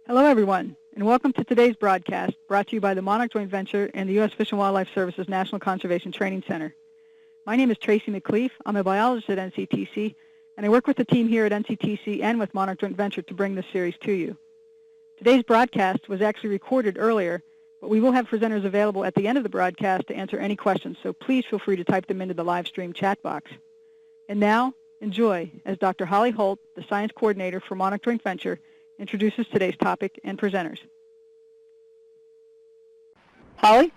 Hello, everyone, and welcome to today's broadcast brought to you by the Monarch Joint Venture and the U.S. Fish and Wildlife Service's National Conservation Training Center. My name is Tracy McLeaf. I'm a biologist at NCTC, and I work with the team here at NCTC and with Monarch Joint Venture to bring this series to you. Today's broadcast was actually recorded earlier, but we will have presenters available at the end of the broadcast to answer any questions, so please feel free to type them into the live stream chat box. And now, enjoy as Dr. Holly Holt, the Science Coordinator for Monarch Joint Venture, introduces today's topic and presenters. Holly?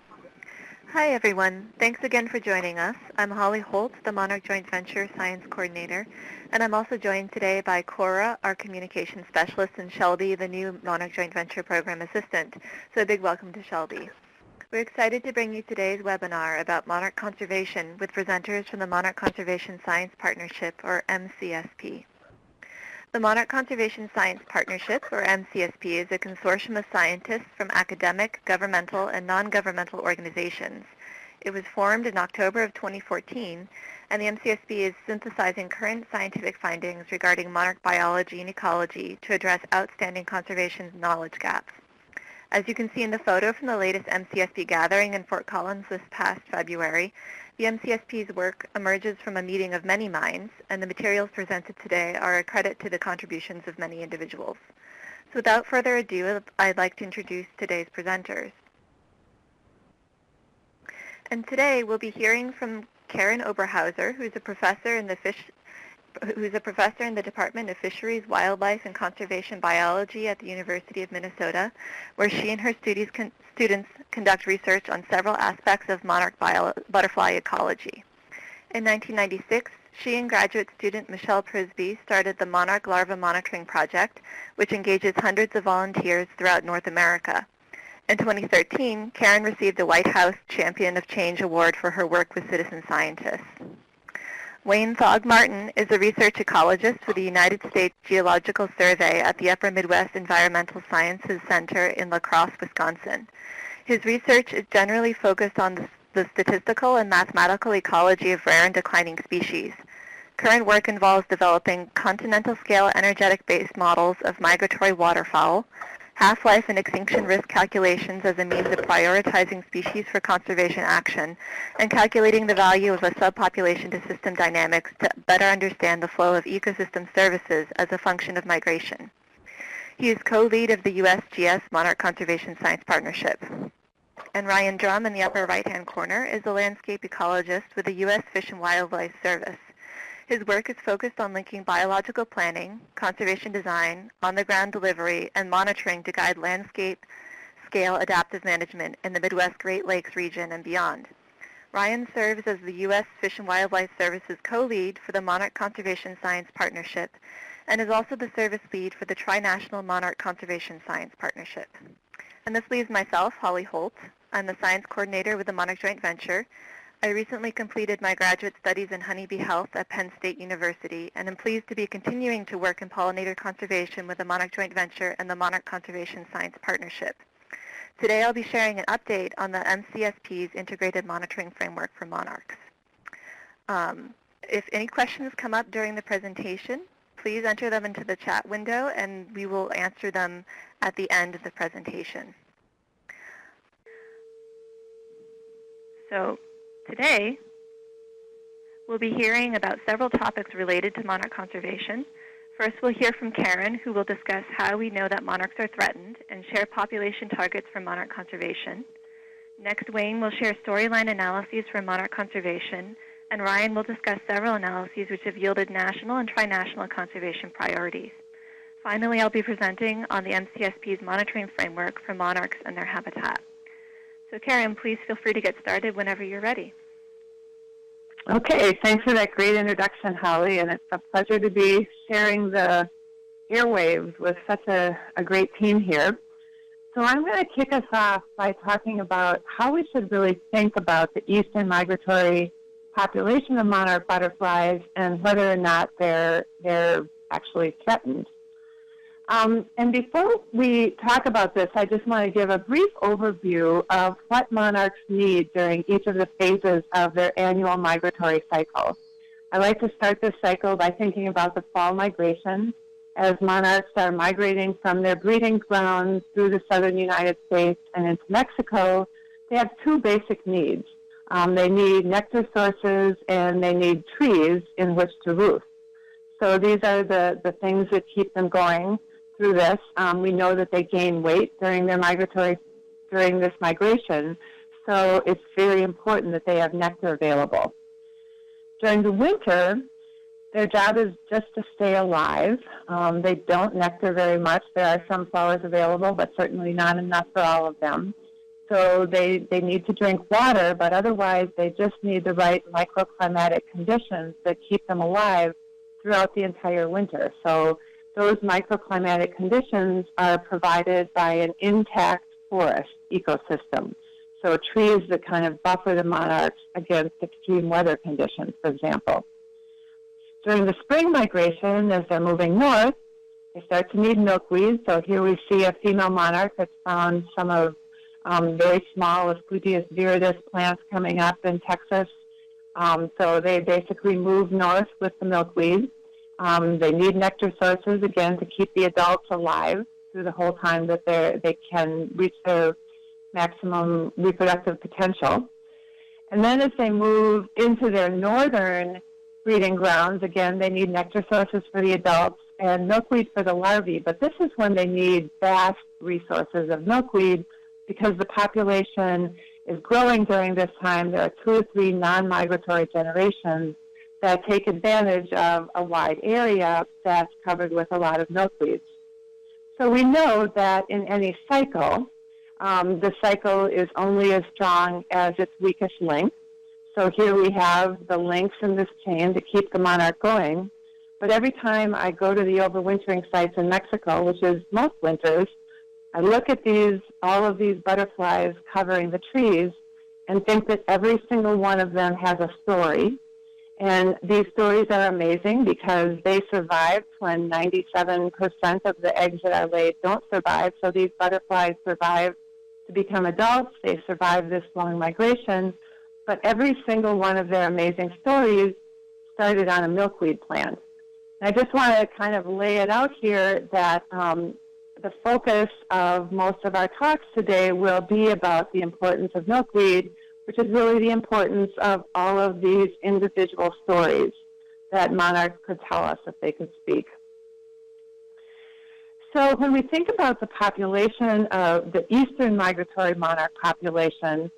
Hi, everyone. Thanks again for joining us. I'm Holly Holt, the Monarch Joint Venture Science Coordinator, and I'm also joined today by Cora, our Communications Specialist, and Shelby, the new Monarch Joint Venture Program Assistant. So a big welcome to Shelby. We're excited to bring you today's webinar about monarch conservation with presenters from the Monarch Conservation Science Partnership, or MCSP. The Monarch Conservation Science Partnership, or MCSP, is a consortium of scientists from academic, governmental, and non-governmental organizations. It was formed in October of 2014, and the MCSP is synthesizing current scientific findings regarding monarch biology and ecology to address outstanding conservation knowledge gaps. As you can see in the photo from the latest MCSP gathering in Fort Collins this past February, the MCSP's work emerges from a meeting of many minds, and the materials presented today are a credit to the contributions of many individuals. So without further ado, I'd like to introduce today's presenters. And today we'll be hearing from Karen Oberhauser, who's a professor in the Department of Fisheries, Wildlife, and Conservation Biology at the University of Minnesota, where she and her students conduct research on several aspects of monarch butterfly ecology. In 1996, she and graduate student Michelle Prisby started the Monarch Larva Monitoring Project, which engages hundreds of volunteers throughout North America. In 2013, Karen received the White House Champion of Change Award for her work with citizen scientists. Wayne Thogmartin is a research ecologist with the United States Geological Survey at the Upper Midwest Environmental Sciences Center in La Crosse, Wisconsin. His research is generally focused on the statistical and mathematical ecology of rare and declining species. Current work involves developing continental-scale energetic-based models of migratory waterfowl, half-life and extinction risk calculations as a means of prioritizing species for conservation action, and calculating the value of a subpopulation to system dynamics to better understand the flow of ecosystem services as a function of migration. He is co-lead of the USGS Monarch Conservation Science Partnership. And Ryan Drum, in the upper right-hand corner, is a landscape ecologist with the U.S. Fish and Wildlife Service. His work is focused on linking biological planning, conservation design, on-the-ground delivery, and monitoring to guide landscape-scale adaptive management in the Midwest Great Lakes region and beyond. Ryan serves as the U.S. Fish and Wildlife Service's co-lead for the Monarch Conservation Science Partnership and is also the service lead for the Trinational Monarch Conservation Science Partnership. And this leaves myself, Holly Holt. I'm the Science Coordinator with the Monarch Joint Venture. I recently completed my graduate studies in honeybee health at Penn State University, and am pleased to be continuing to work in pollinator conservation with the Monarch Joint Venture and the Monarch Conservation Science Partnership. Today I'll be sharing an update on the MCSP's Integrated Monitoring Framework for Monarchs. If any questions come up during the presentation, please enter them into the chat window, and we will answer them at the end of the presentation. So today, we'll be hearing about several topics related to monarch conservation. First, we'll hear from Karen, who will discuss how we know that monarchs are threatened and share population targets for monarch conservation. Next, Wayne will share storyline analyses for monarch conservation, and Ryan will discuss several analyses which have yielded national and trinational conservation priorities. Finally, I'll be presenting on the MCSP's monitoring framework for monarchs and their habitat. So Karen, please feel free to get started whenever you're ready. Okay, thanks for that great introduction, Holly, and it's a pleasure to be sharing the airwaves with such a great team here. So I'm going to kick us off by talking about how we should really think about the eastern migratory population of monarch butterflies and whether or not they're actually threatened. And before we talk about this, I just want to give a brief overview of what monarchs need during each of the phases of their annual migratory cycle. I like to start this cycle by thinking about the fall migration, as monarchs are migrating from their breeding grounds through the southern United States and into Mexico, they have two basic needs. They need nectar sources and they need trees in which to roost. So these are the things that keep them going through this. We know that they gain weight during this migration, so it's very important that they have nectar available. During the winter, their job is just to stay alive. They don't nectar very much. There are some flowers available, but certainly not enough for all of them. So they need to drink water, but otherwise they just need the right microclimatic conditions that keep them alive throughout the entire winter. So those microclimatic conditions are provided by an intact forest ecosystem. So trees that kind of buffer the monarchs against extreme weather conditions, for example. During the spring migration, as they're moving north, they start to need milkweeds. So here we see a female monarch that's found some of very small Asclepias viridis plants coming up in Texas. So they basically move north with the milkweed. They need nectar sources, again, to keep the adults alive through the whole time that they can reach their maximum reproductive potential. And then as they move into their northern breeding grounds, again, they need nectar sources for the adults and milkweed for the larvae. But this is when they need vast resources of milkweed because the population is growing during this time. There are 2 or 3 non-migratory generations that take advantage of a wide area that's covered with a lot of milkweeds. So we know that in any cycle, the cycle is only as strong as its weakest link. So here we have the links in this chain to keep the monarch going. But every time I go to the overwintering sites in Mexico, which is most winters, I look at all of these butterflies covering the trees and think that every single one of them has a story. And these stories are amazing because they survived when 97% of the eggs that are laid don't survive. So these butterflies survive to become adults. They survive this long migration. But every single one of their amazing stories started on a milkweed plant. And I just want to kind of lay it out here that the focus of most of our talks today will be about the importance of milkweed, which is really the importance of all of these individual stories that monarchs could tell us if they could speak. So when we think about the population of the eastern migratory monarch population,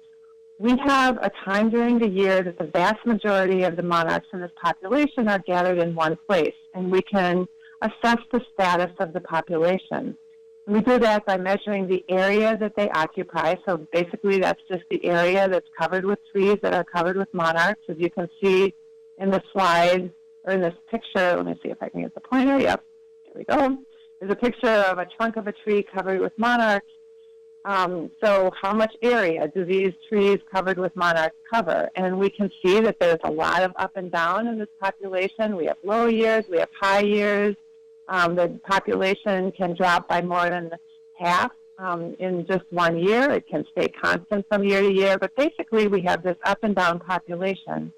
we have a time during the year that the vast majority of the monarchs in this population are gathered in one place, and we can assess the status of the population. We do that by measuring the area that they occupy. So basically that's just the area that's covered with trees that are covered with monarchs. As you can see in the slide, or in this picture, let me see if I can get the pointer. Yep, there we go. There's a picture of a trunk of a tree covered with monarchs. So how much area do these trees covered with monarchs cover? And we can see that there's a lot of up and down in this population. We have low years, we have high years. The population can drop by more than half in just 1 year. It can stay constant from year to year, but basically we have this up and down population.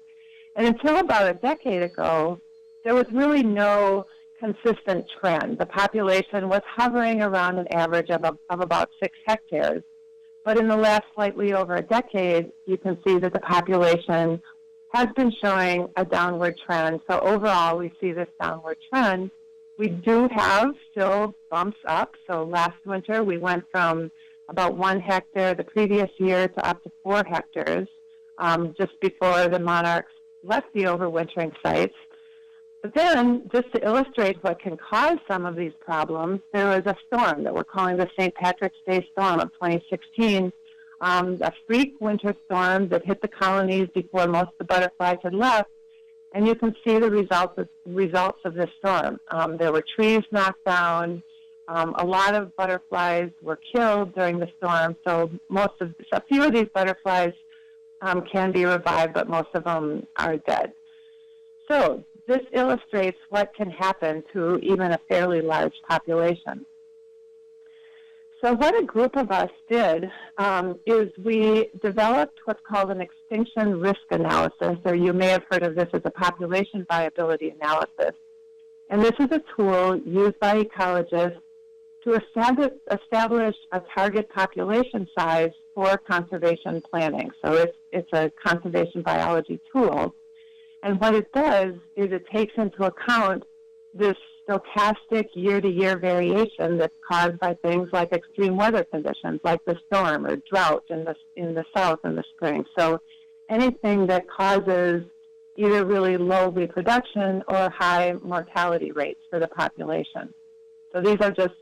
And until about a decade ago, there was really no consistent trend. The population was hovering around an average of about 6 hectares. But in the last slightly over a decade, you can see that the population has been showing a downward trend. So overall, we see this downward trend. We do have still bumps up. So last winter, we went from about 1 hectare the previous year to up to 4 hectares just before the monarchs left the overwintering sites. But then, just to illustrate what can cause some of these problems, there was a storm that we're calling the St. Patrick's Day storm of 2016, a freak winter storm that hit the colonies before most of the butterflies had left. And you can see the results of this storm. There were trees knocked down. A lot of butterflies were killed during the storm. So a few of these butterflies can be revived, but most of them are dead. So this illustrates what can happen to even a fairly large population. So what a group of us did is we developed what's called an extinction risk analysis, or you may have heard of this as a population viability analysis. And this is a tool used by ecologists to establish a target population size for conservation planning. So it's a conservation biology tool. And what it does is it takes into account this stochastic year-to-year variation that's caused by things like extreme weather conditions, like the storm or drought in the south in the spring. So anything that causes either really low reproduction or high mortality rates for the population. So these are just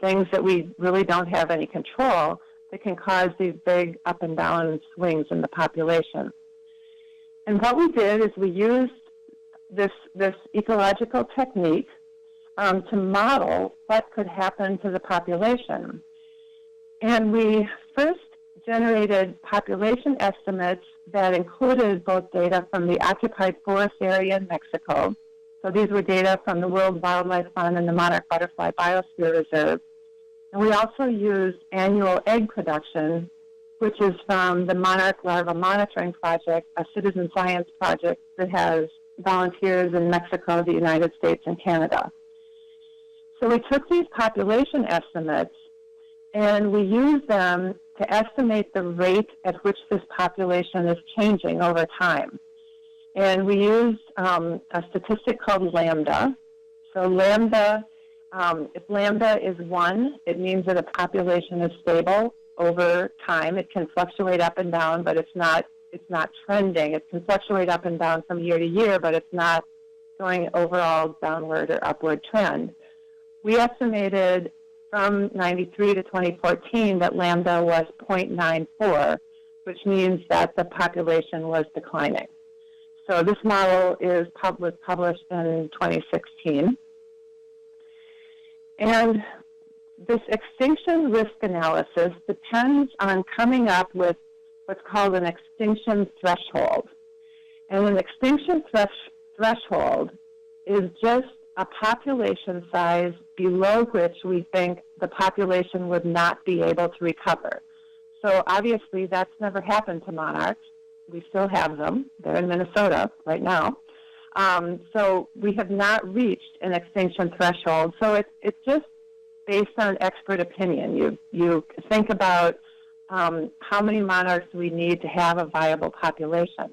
things that we really don't have any control that can cause these big up and down swings in the population. And what we did is we used this ecological technique to model what could happen to the population. And we first generated population estimates that included both data from the occupied forest area in Mexico. So these were data from the World Wildlife Fund and the Monarch Butterfly Biosphere Reserve. And we also used annual egg production, which is from the Monarch Larva Monitoring Project, a citizen science project that has volunteers in Mexico, the United States, and Canada. So we took these population estimates and we used them to estimate the rate at which this population is changing over time. And we used a statistic called lambda. So lambda, if lambda is 1, it means that a population is stable over time. It can fluctuate up and down, but it's not trending. It can fluctuate up and down from year to year, but it's not going overall downward or upward trend. We estimated from 93 to 2014 that lambda was 0.94, which means that the population was declining. So this model was published in 2016. And this extinction risk analysis depends on coming up with what's called an extinction threshold. And an extinction threshold is just a population size below which we think the population would not be able to recover. So obviously that's never happened to monarchs. We still have them. They're in Minnesota right now. So we have not reached an extinction threshold. So it's just based on expert opinion. You think about how many monarchs we need to have a viable population.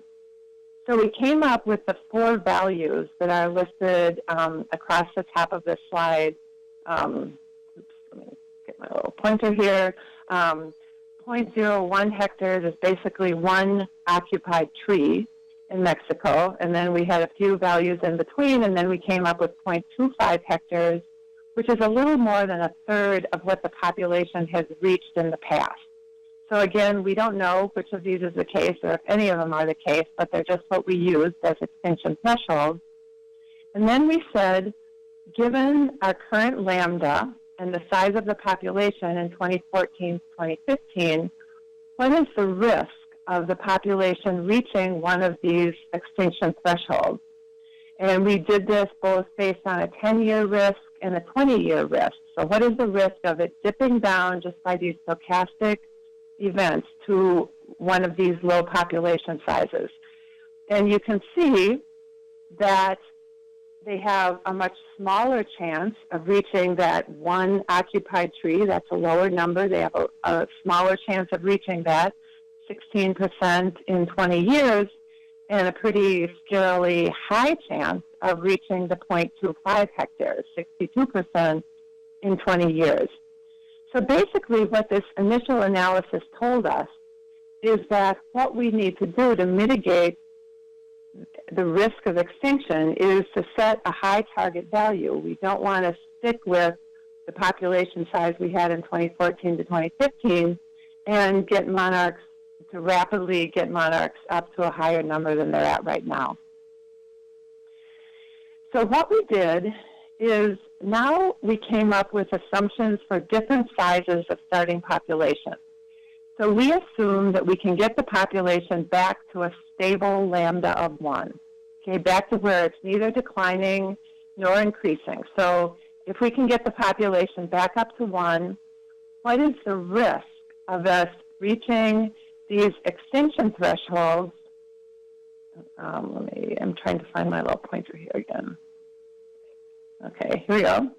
So we came up with the 4 values that are listed across the top of this slide. Oops, let me get my little pointer here. 0.01 hectares is basically 1 occupied tree in Mexico, and then we had a few values in between, and then we came up with 0.25 hectares, which is a little more than a third of what the population has reached in the past. So again, we don't know which of these is the case or if any of them are the case, but they're just what we used as extinction thresholds. And then we said, given our current lambda and the size of the population in 2014 to 2015, what is the risk of the population reaching one of these extinction thresholds? And we did this both based on a 10-year risk and a 20-year risk. So what is the risk of it dipping down just by these stochastic events to one of these low population sizes? And you can see that they have a much smaller chance of reaching that 1 occupied tree. That's a lower number. They have a smaller chance of reaching that, 16% in 20 years, and a pretty scarily high chance of reaching the 0.25 hectares, 62% in 20 years. So basically what this initial analysis told us is that what we need to do to mitigate the risk of extinction is to set a high target value. We don't want to stick with the population size we had in 2014 to 2015 and get monarchs to rapidly get monarchs up to a higher number than they're at right now. So what we did is now we came up with assumptions for different sizes of starting population. So we assume that we can get the population back to a stable lambda of 1, okay, back to where it's neither declining nor increasing. So if we can get the population back up to 1, what is the risk of us reaching these extinction thresholds? I'm trying to find my little pointer here again. Okay, here we go.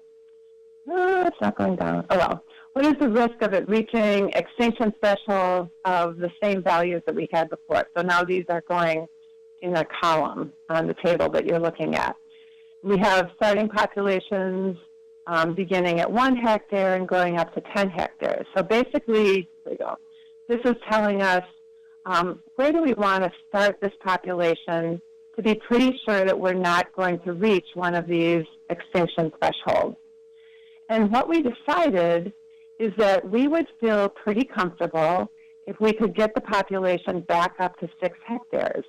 It's not going down. Oh, well. What is the risk of it reaching extinction threshold of the same values that we had before? So now these are going in a column on the table that you're looking at. We have starting populations beginning at 1 hectare and going up to 10 hectares. So basically, here we go. This is telling us where do we want to start this population to be pretty sure that we're not going to reach one of these extinction thresholds. And what we decided is that we would feel pretty comfortable if we could get the population back up to 6 hectares,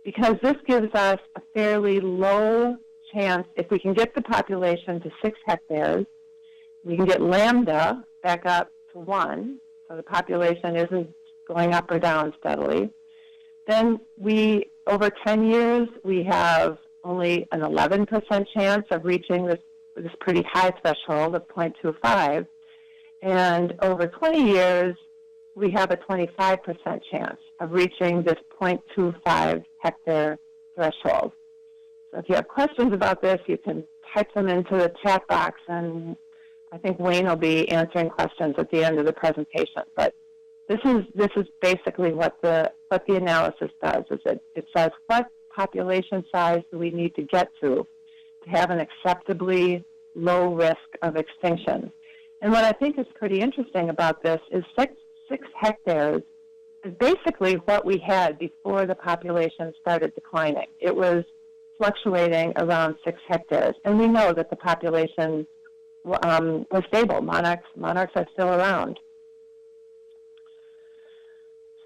because this gives us a fairly low chance. If we can get the population to 6 hectares, we can get lambda back up to 1, so the population isn't going up or down steadily. Then over 10 years, we have only an 11% chance of reaching this pretty high threshold of 0.25. And over 20 years, we have a 25% chance of reaching this 0.25 hectare threshold. So if you have questions about this, you can type them into the chat box, and I think Wayne will be answering questions at the end of the presentation. But this is basically what the analysis does. Is it says what population size do we need to get to have an acceptably low risk of extinction. And what I think is pretty interesting about this is 6 hectares is basically what we had before the population started declining. It was fluctuating around 6 hectares. And we know that the population was stable. Monarchs are still around.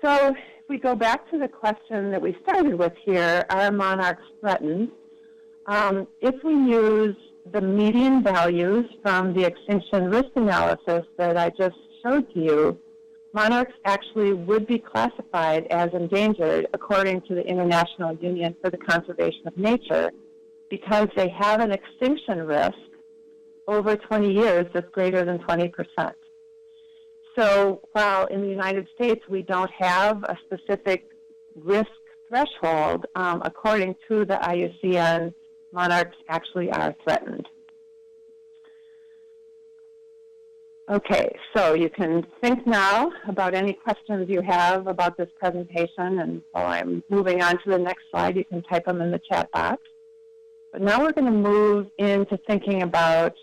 So if we go back to the question that we started with here, are monarchs threatened? If we use the median values from the extinction risk analysis that I just showed to you, monarchs actually would be classified as endangered according to the International Union for the Conservation of Nature, because they have an extinction risk over 20 years that's greater than 20%. So while in the United States we don't have a specific risk threshold, according to the IUCN, monarchs actually are threatened. Okay, so you can think now about any questions you have about this presentation, and while I'm moving on to the next slide, you can type them in the chat box. But now we're going to move into thinking about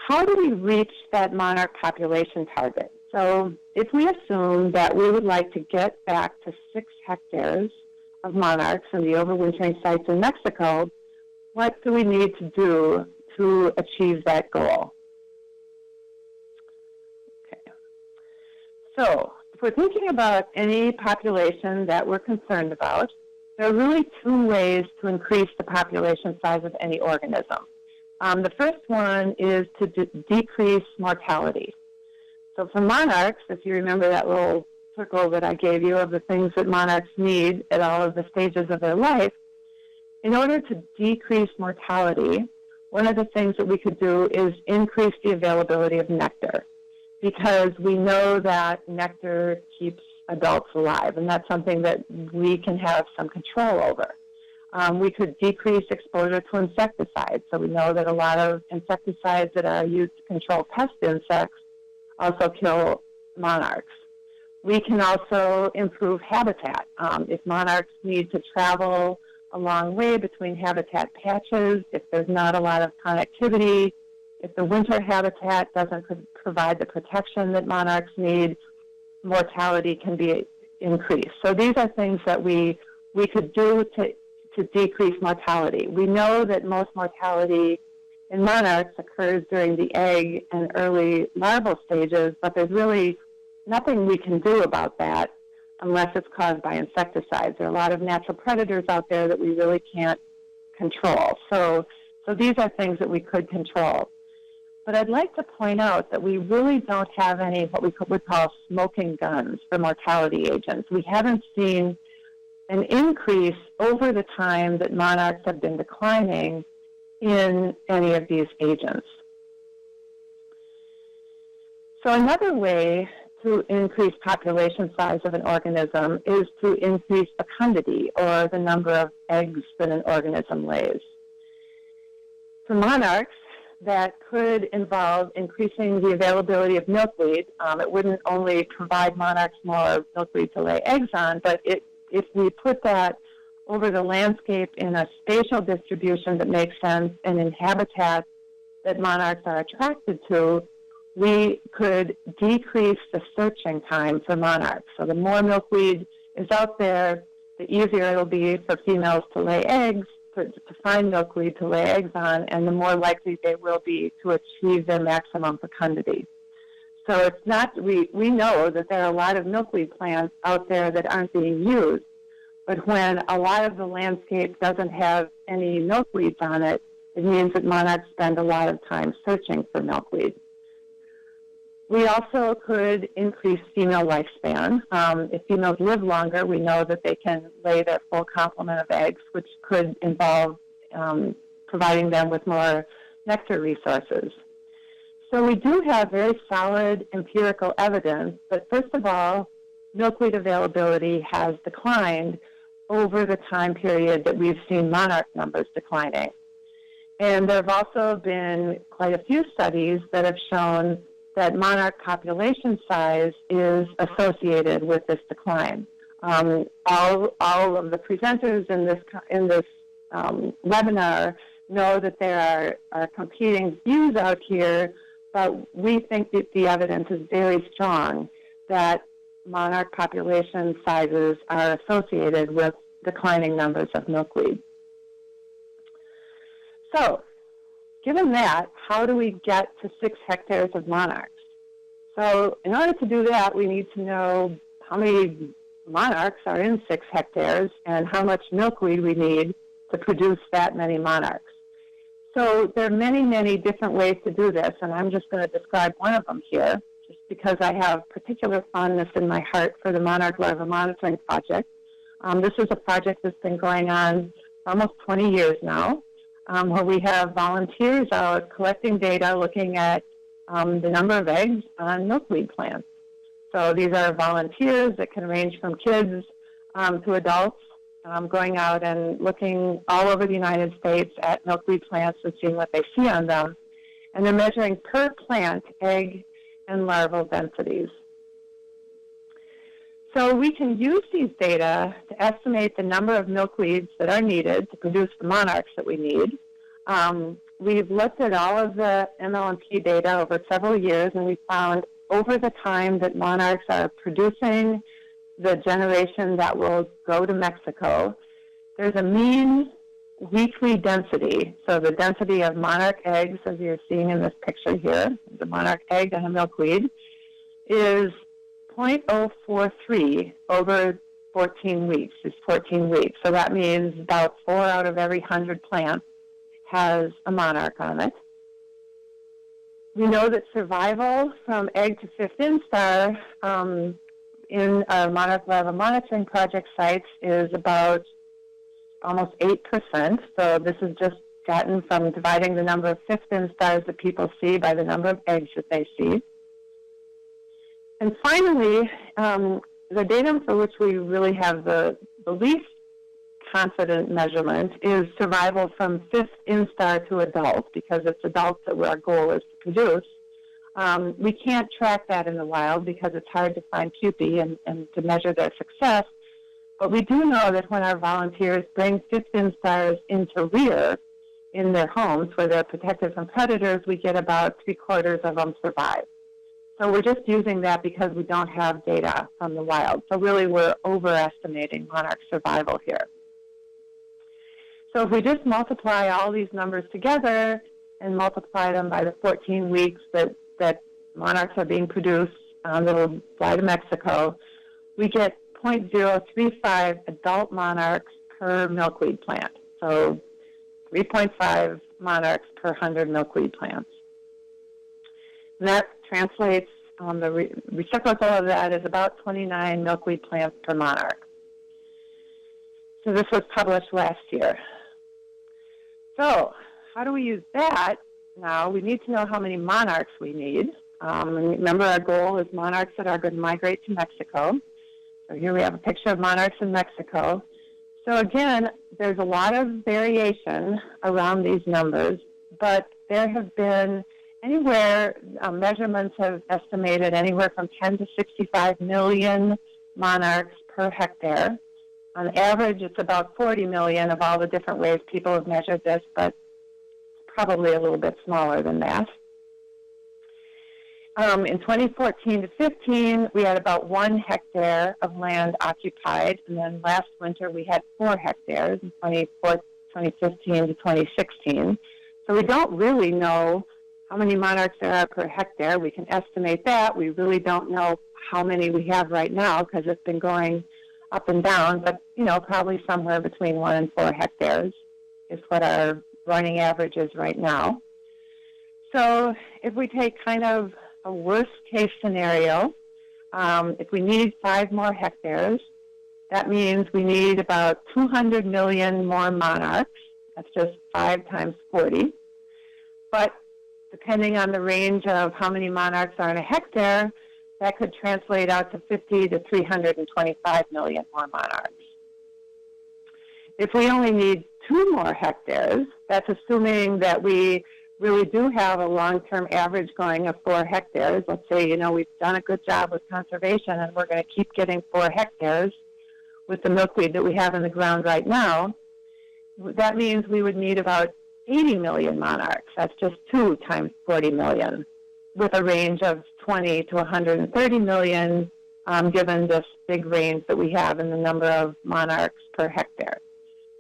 how do we reach that monarch population target. So if we assume that we would like to get back to 6 hectares of monarchs in the overwintering sites in Mexico, what do we need to do to achieve that goal? Okay. So if we're thinking about any population that we're concerned about, there are really 2 ways to increase the population size of any organism. The first one is to decrease mortality. So for monarchs, if you remember that little circle that I gave you of the things that monarchs need at all of the stages of their life, in order to decrease mortality, one of the things that we could do is increase the availability of nectar, because we know that nectar keeps adults alive, and that's something that we can have some control over. We could decrease exposure to insecticides. So we know that a lot of insecticides that are used to control pest insects also kill monarchs. We can also improve habitat. If monarchs need to travel a long way between habitat patches, if there's not a lot of connectivity, if the winter habitat doesn't provide the protection that monarchs need, mortality can be increased. So these are things that we could do to decrease mortality. We know that most mortality in monarchs occurs during the egg and early larval stages, but there's really nothing we can do about that unless it's caused by insecticides. There are a lot of natural predators out there that we really can't control. So these are things that we could control. But I'd like to point out that we really don't have any what we would call smoking guns for mortality agents. We haven't seen an increase over the time that monarchs have been declining in any of these agents. So another way to increase population size of an organism is to increase fecundity, or the number of eggs that an organism lays. For monarchs, that could involve increasing the availability of milkweed. It wouldn't only provide monarchs more milkweed to lay eggs on, but if we put that over the landscape in a spatial distribution that makes sense and in habitats that monarchs are attracted to, we could decrease the searching time for monarchs. So the more milkweed is out there, the easier it'll be for females to lay eggs, to find milkweed to lay eggs on, and the more likely they will be to achieve their maximum fecundity. So it's not, we know that there are a lot of milkweed plants out there that aren't being used, but when a lot of the landscape doesn't have any milkweeds on it, it means that monarchs spend a lot of time searching for milkweed. We also could increase female lifespan. If females live longer, we know that they can lay their full complement of eggs, which could involve providing them with more nectar resources. So we do have very solid empirical evidence, but first of all, milkweed availability has declined over the time period that we've seen monarch numbers declining. And there have also been quite a few studies that have shown that monarch population size is associated with this decline. All of the presenters in this webinar know that there are competing views out here, but we think that the evidence is very strong that monarch population sizes are associated with declining numbers of milkweed. So, given that, how do we get to 6 hectares of monarchs? So in order to do that, we need to know how many monarchs are in 6 hectares and how much milkweed we need to produce that many monarchs. So there are many, many different ways to do this, and I'm just going to describe one of them here, just because I have particular fondness in my heart for the Monarch Larva Monitoring Project. This is a project that's been going on almost 20 years now, where we have volunteers out collecting data, looking at the number of eggs on milkweed plants. So these are volunteers that can range from kids to adults, going out and looking all over the United States at milkweed plants and seeing what they see on them. And they're measuring per plant egg and larval densities. So we can use these data to estimate the number of milkweeds that are needed to produce the monarchs that we need. We've looked at all of the MLMP data over several years, and we found over the time that monarchs are producing the generation that will go to Mexico, there's a mean weekly density. So the density of monarch eggs, as you're seeing in this picture here, the monarch egg and a milkweed, is 0.043 over 14 weeks. It's 14 weeks. So that means about 4 out of every 100 plants has a monarch on it. We know that survival from egg to 5th instar in our Monarch Larva Monitoring Project sites is about almost 8%. So this is just gotten from dividing the number of 5th instars that people see by the number of eggs that they see. And finally, the datum for which we really have the least confident measurement is survival from 5th instar to adult, because it's adults that our goal is to produce. We can't track that in the wild because it's hard to find pupae and to measure their success. But we do know that when our volunteers bring 5th instars into rear in their homes where they're protected from predators, we get about 3/4 of them survive. So we're just using that because we don't have data from the wild. So really we're overestimating monarch survival here. So if we just multiply all these numbers together and multiply them by the 14 weeks that monarchs are being produced that will fly to Mexico, we get 0.035 adult monarchs per milkweed plant. So 3.5 monarchs per 100 milkweed plants. And that translates, the reciprocal of that is about 29 milkweed plants per monarch. So this was published last year. So how do we use that? Now we need to know how many monarchs we need. And remember, our goal is monarchs that are going to migrate to Mexico. So here we have a picture of monarchs in Mexico. So again, there's a lot of variation around these numbers, but there have been measurements have estimated anywhere from 10 to 65 million monarchs per hectare. On average, it's about 40 million of all the different ways people have measured this, but probably a little bit smaller than that. In 2014 to 15, we had about 1 hectare of land occupied, and then last winter we had 4 hectares in 2015 to 2016. So we don't really know how many monarchs there are per hectare. We can estimate that. We really don't know how many we have right now because it's been going up and down, but probably somewhere between 1 and 4 hectares is what our running average is right now. So if we take kind of a worst case scenario, if we need 5 more hectares, that means we need about 200 million more monarchs. That's just 5 times 40. But depending on the range of how many monarchs are in a hectare, that could translate out to 50 to 325 million more monarchs. If we only need 2 more hectares, that's assuming that we really do have a long-term average going of 4 hectares. Let's say, we've done a good job with conservation and we're going to keep getting 4 hectares with the milkweed that we have in the ground right now. That means we would need about 80 million monarchs. That's just 2 times 40 million, with a range of 20 to 130 million, given this big range that we have in the number of monarchs per hectare.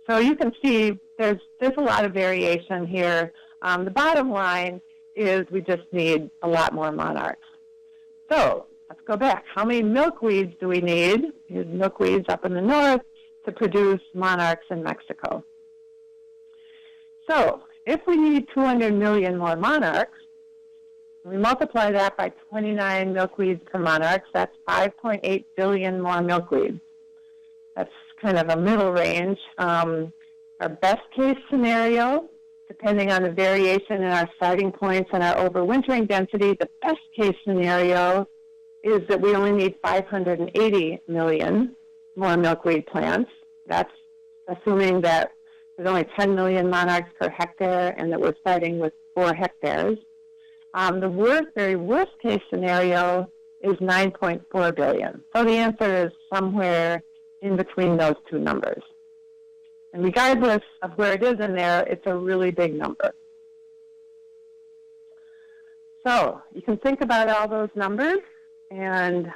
So you can see there's a lot of variation here. The bottom line is we just need a lot more monarchs. So let's go back. How many milkweeds do we need? Here's milkweeds up in the north to produce monarchs in Mexico. So if we need 200 million more monarchs, we multiply that by 29 milkweeds per monarchs, that's 5.8 billion more milkweeds. That's kind of a middle range. Our best case scenario, depending on the variation in our starting points and our overwintering density, the best case scenario is that we only need 580 million more milkweed plants. That's assuming that there's only 10 million monarchs per hectare and that we're starting with 4 hectares. The very worst case scenario is 9.4 billion. So the answer is somewhere in between those 2 numbers. And regardless of where it is in there, it's a really big number. So you can think about all those numbers, and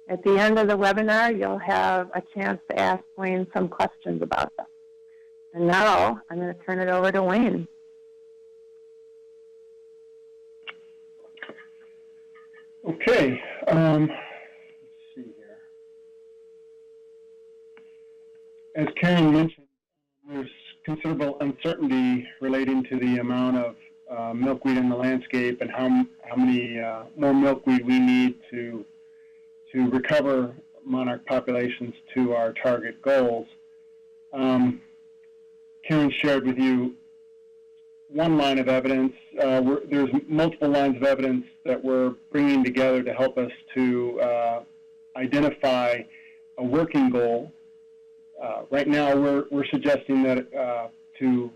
at the end of the webinar, you'll have a chance to ask Wayne some questions about them. And now I'm going to turn it over to Wayne. Okay. Let's see here. As Karen mentioned, there's considerable uncertainty relating to the amount of milkweed in the landscape and how many more milkweed we need to recover monarch populations to our target goals. Karen shared with you one line of evidence. There's multiple lines of evidence that we're bringing together to help us to identify a working goal. Right now, we're suggesting that to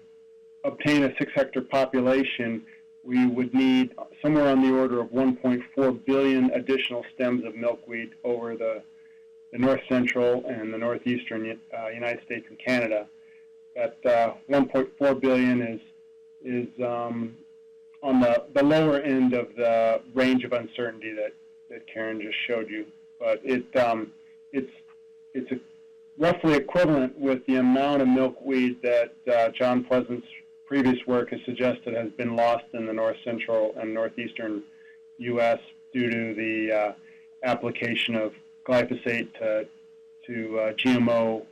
obtain a 6-hectare population, we would need somewhere on the order of 1.4 billion additional stems of milkweed over the north central and the northeastern United States and Canada. That 1.4 billion is on the lower end of the range of uncertainty that Karen just showed you, but it's roughly equivalent with the amount of milkweed that John Pleasant's previous work has suggested has been lost in the north central and northeastern U.S. due to the application of glyphosate to GMO,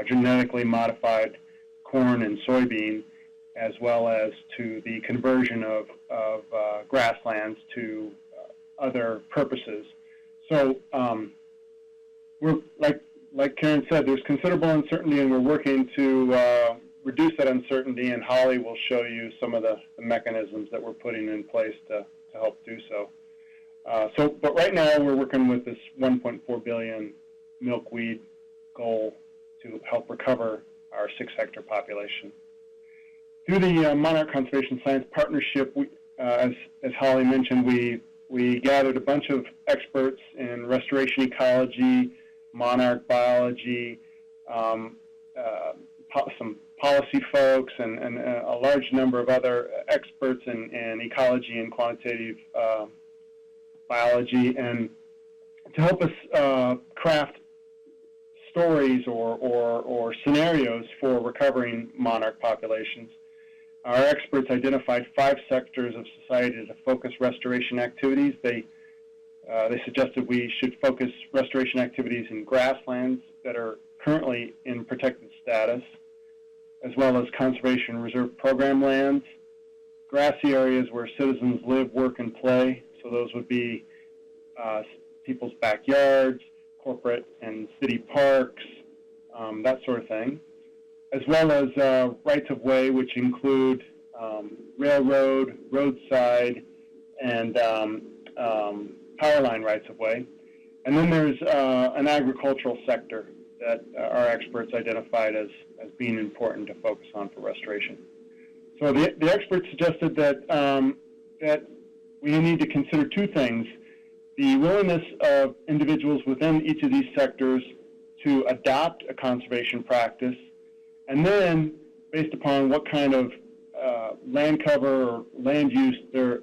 genetically modified corn and soybean, as well as to the conversion of grasslands to other purposes. So we're like Karen said, there's considerable uncertainty, and we're working to reduce that uncertainty, and Holly will show you some of the mechanisms that we're putting in place to help do so. But right now we're working with this 1.4 billion milkweed goal to help recover our 6-hectare population. Through the Monarch Conservation Science Partnership, as Holly mentioned, we gathered a bunch of experts in restoration ecology, monarch biology, some policy folks, and a large number of other experts in ecology and quantitative biology, and to help us craft stories or scenarios for recovering monarch populations. Our experts identified 5 sectors of society to focus restoration activities. They suggested we should focus restoration activities in grasslands that are currently in protected status, as well as conservation reserve program lands, grassy areas where citizens live, work, and play. So those would be people's backyards, corporate and city parks, that sort of thing, as well as rights-of-way, which include railroad, roadside, and power line rights-of-way. And then there's an agricultural sector that our experts identified as being important to focus on for restoration. So the experts suggested that, that we need to consider 2 things: the willingness of individuals within each of these sectors to adopt a conservation practice, and then, based upon what kind of land cover or land use they're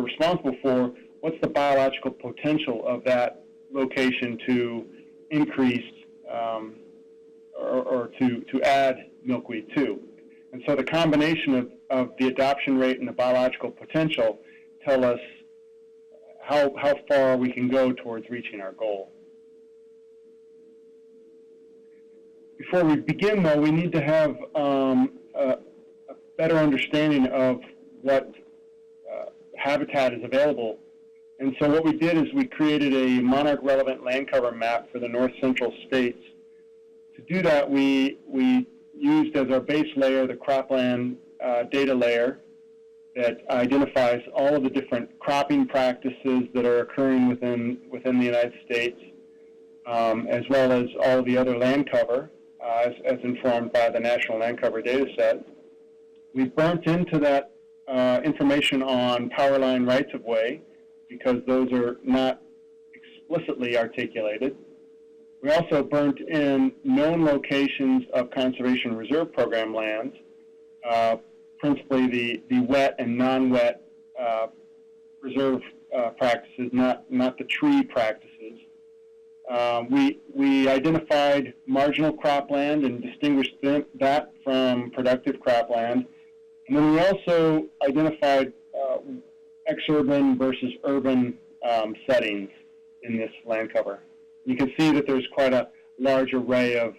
responsible for, what's the biological potential of that location to increase or to add milkweed to. And so the combination of the adoption rate and the biological potential tell us how far we can go towards reaching our goal. Before we begin, though, we need to have a better understanding of what habitat is available. And so what we did is we created a monarch-relevant land cover map for the north central states. To do that, we used as our base layer the cropland data layer that identifies all of the different cropping practices that are occurring within the United States, as well as all of the other land cover, as informed by the National Land Cover data set. We burnt into that information on power line rights-of-way because those are not explicitly articulated. We also burnt in known locations of conservation reserve program lands, principally the wet and non-wet reserve practices, not the tree practices. We identified marginal cropland and distinguished that from productive cropland. And then we also identified exurban versus urban settings in this land cover. You can see that there's quite a large array of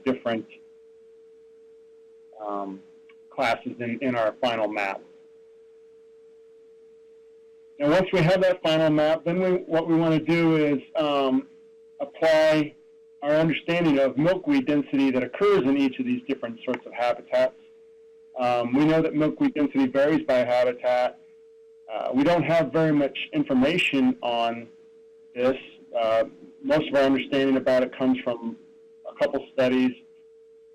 different classes in our final map. Now, once we have that final map, then what we want to do is apply our understanding of milkweed density that occurs in each of these different sorts of habitats. We know that milkweed density varies by habitat. We don't have very much information on this. Most of our understanding about it comes from a couple studies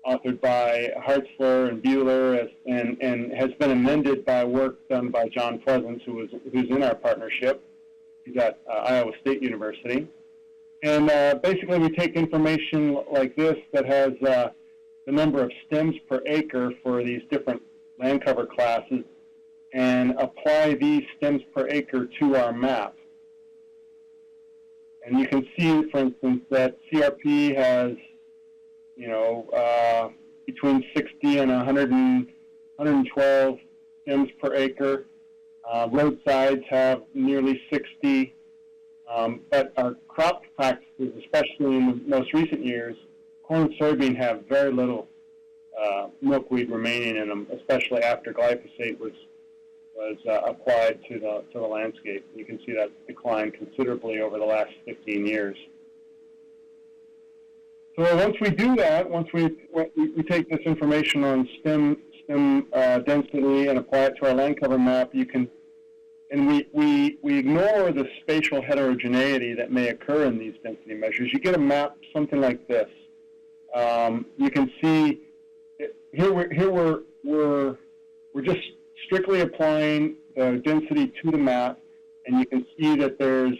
authored by Hartzler and Buehler, and has been amended by work done by John Pleasance, who's in our partnership. He's at Iowa State University. And basically we take information like this that has the number of stems per acre for these different land cover classes and apply these stems per acre to our map. And you can see, for instance, that CRP has, between 60 and 112 stems per acre. Roadsides have nearly 60. But our crop practices, especially in the most recent years, corn and soybean have very little milkweed remaining in them, especially after glyphosate was applied to the landscape. You can see that decline considerably over the last 15 years. So once we do that, once we take this information on stem density and apply it to our land cover map, and we ignore the spatial heterogeneity that may occur in these density measures. You get a map something like this. You can see here we're just strictly applying the density to the map, and you can see that there's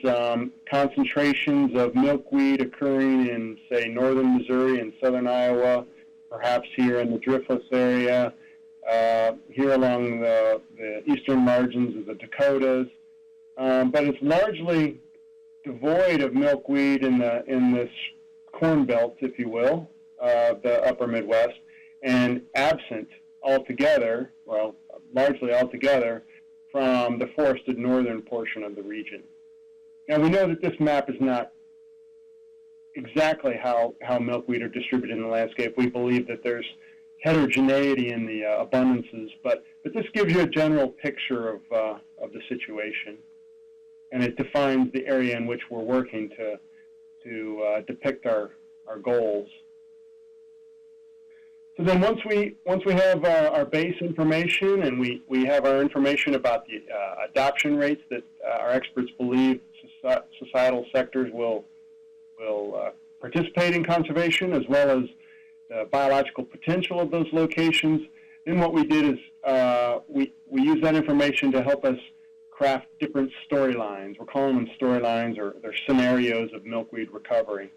concentrations of milkweed occurring in, say, northern Missouri and southern Iowa, perhaps here in the driftless area, here along the eastern margins of the Dakotas. But it's largely devoid of milkweed in this corn belt, if you will, the upper Midwest, and absent altogether, well, largely altogether, from the forested northern portion of the region. Now, we know that this map is not exactly how milkweed are distributed in the landscape. We believe that there's heterogeneity in the abundances, but this gives you a general picture of the situation, and it defines the area in which we're working to depict our goals. So then once we have our base information and we have our information about the adoption rates that our experts believe societal sectors will participate in conservation, as well as the biological potential of those locations, then what we did is we used that information to help us craft different storylines. We're calling them storylines, or they're scenarios of milkweed recovery.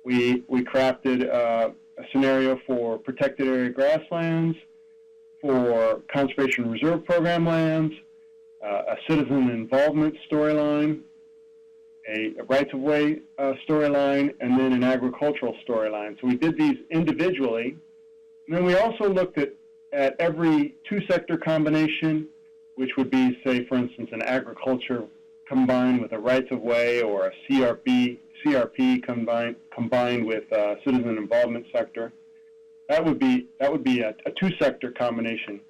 We crafted a scenario for protected area grasslands, for conservation reserve program lands, a citizen involvement storyline, a rights-of-way storyline, and then an agricultural storyline. So we did these individually. And then we also looked at every two-sector combination, which would be, say, for instance, an agriculture combined with a rights-of-way, or a CRP combined with a citizen involvement sector. That would be a two-sector combination.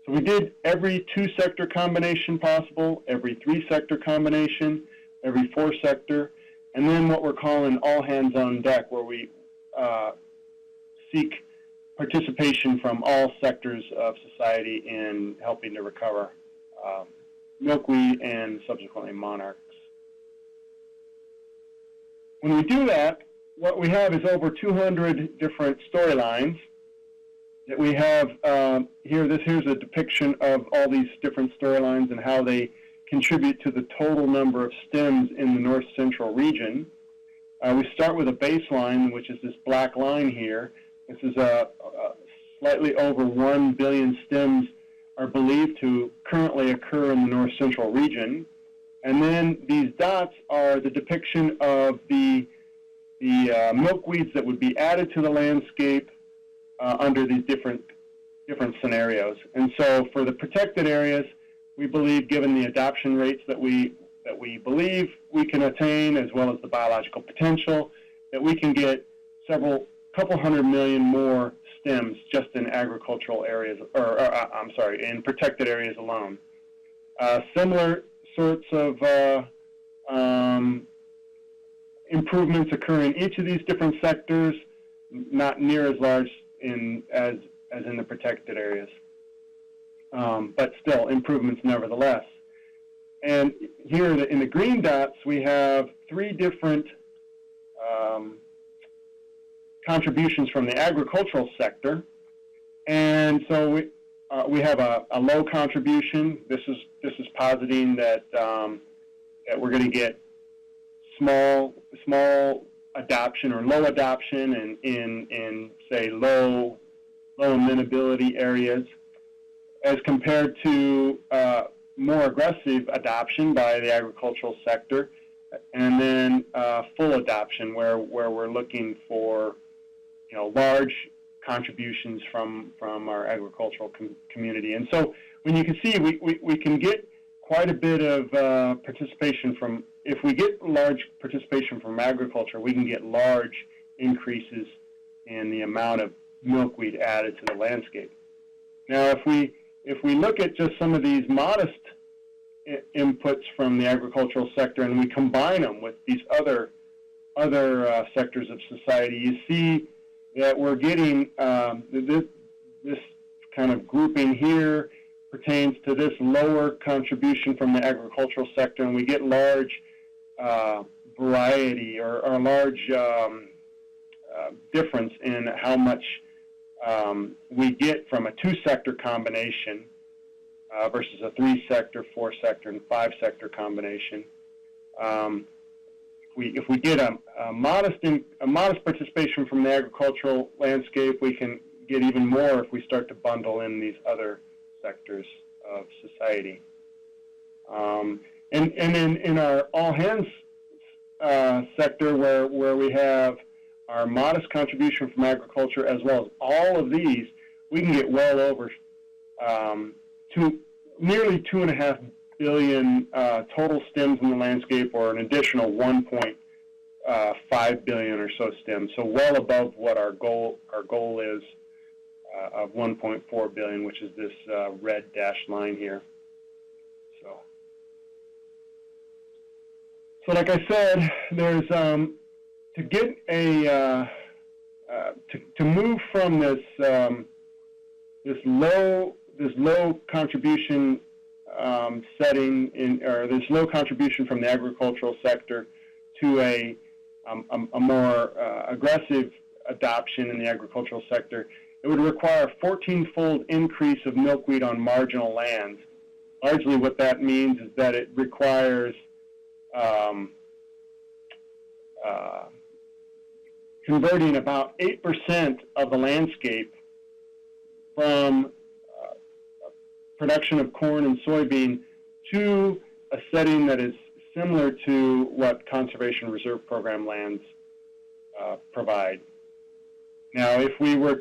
So we did every two-sector combination possible, every three-sector combination, every four-sector, and then what we're calling all hands on deck, where we seek participation from all sectors of society in helping to recover milkweed and subsequently monarchs. When we do that, what we have is over 200 different storylines that we have here. Here's a depiction of all these different storylines and how they contribute to the total number of stems in the north central region. We start with a baseline, which is this black line here. This is slightly over 1 billion stems are believed to currently occur in the north central region. And then these dots are the depiction of the milkweeds that would be added to the landscape under these different scenarios. And so for the protected areas, we believe, given the adoption rates that we believe we can attain, as well as the biological potential, that we can get couple 100 million more stems just in agricultural areas, in protected areas alone. Similar sorts of improvements occur in each of these different sectors, not near as large as in the protected areas, but still improvements nevertheless. And here in the green dots, we have three different contributions from the agricultural sector. And so we have a low contribution. This is positing that that we're going to get small adoption or low adoption in say low amenability areas, as compared to more aggressive adoption by the agricultural sector, and then full adoption where we're looking for large contributions from our agricultural community. And so when you can see, we can get quite a bit of participation from, if we get large participation from agriculture, we can get large increases in the amount of milkweed added to the landscape. Now, if we look at just some of these modest inputs from the agricultural sector and we combine them with these other sectors of society, you see that we're getting this kind of grouping here pertains to this lower contribution from the agricultural sector, and we get large variety or large difference in how much we get from a 2-sector combination versus a 3-sector, 4-sector, and 5-sector combination. If we get a modest participation from the agricultural landscape, we can get even more if we start to bundle in these other sectors of society. And in our all hands sector, where we have our modest contribution from agriculture as well as all of these, we can get well over nearly 2.5 billion total stems in the landscape, or an additional 1.5 billion or so stems. So well above what our goal is of 1.4 billion, which is this red dashed line here. So like I said, there's to get a to move from this this low contribution setting or this low contribution from the agricultural sector to a more aggressive adoption in the agricultural sector, it would require a 14-fold increase of milkweed on marginal lands. Largely what that means is that it requires converting about 8% of the landscape from production of corn and soybean to a setting that is similar to what Conservation Reserve Program lands provide. Now, if we were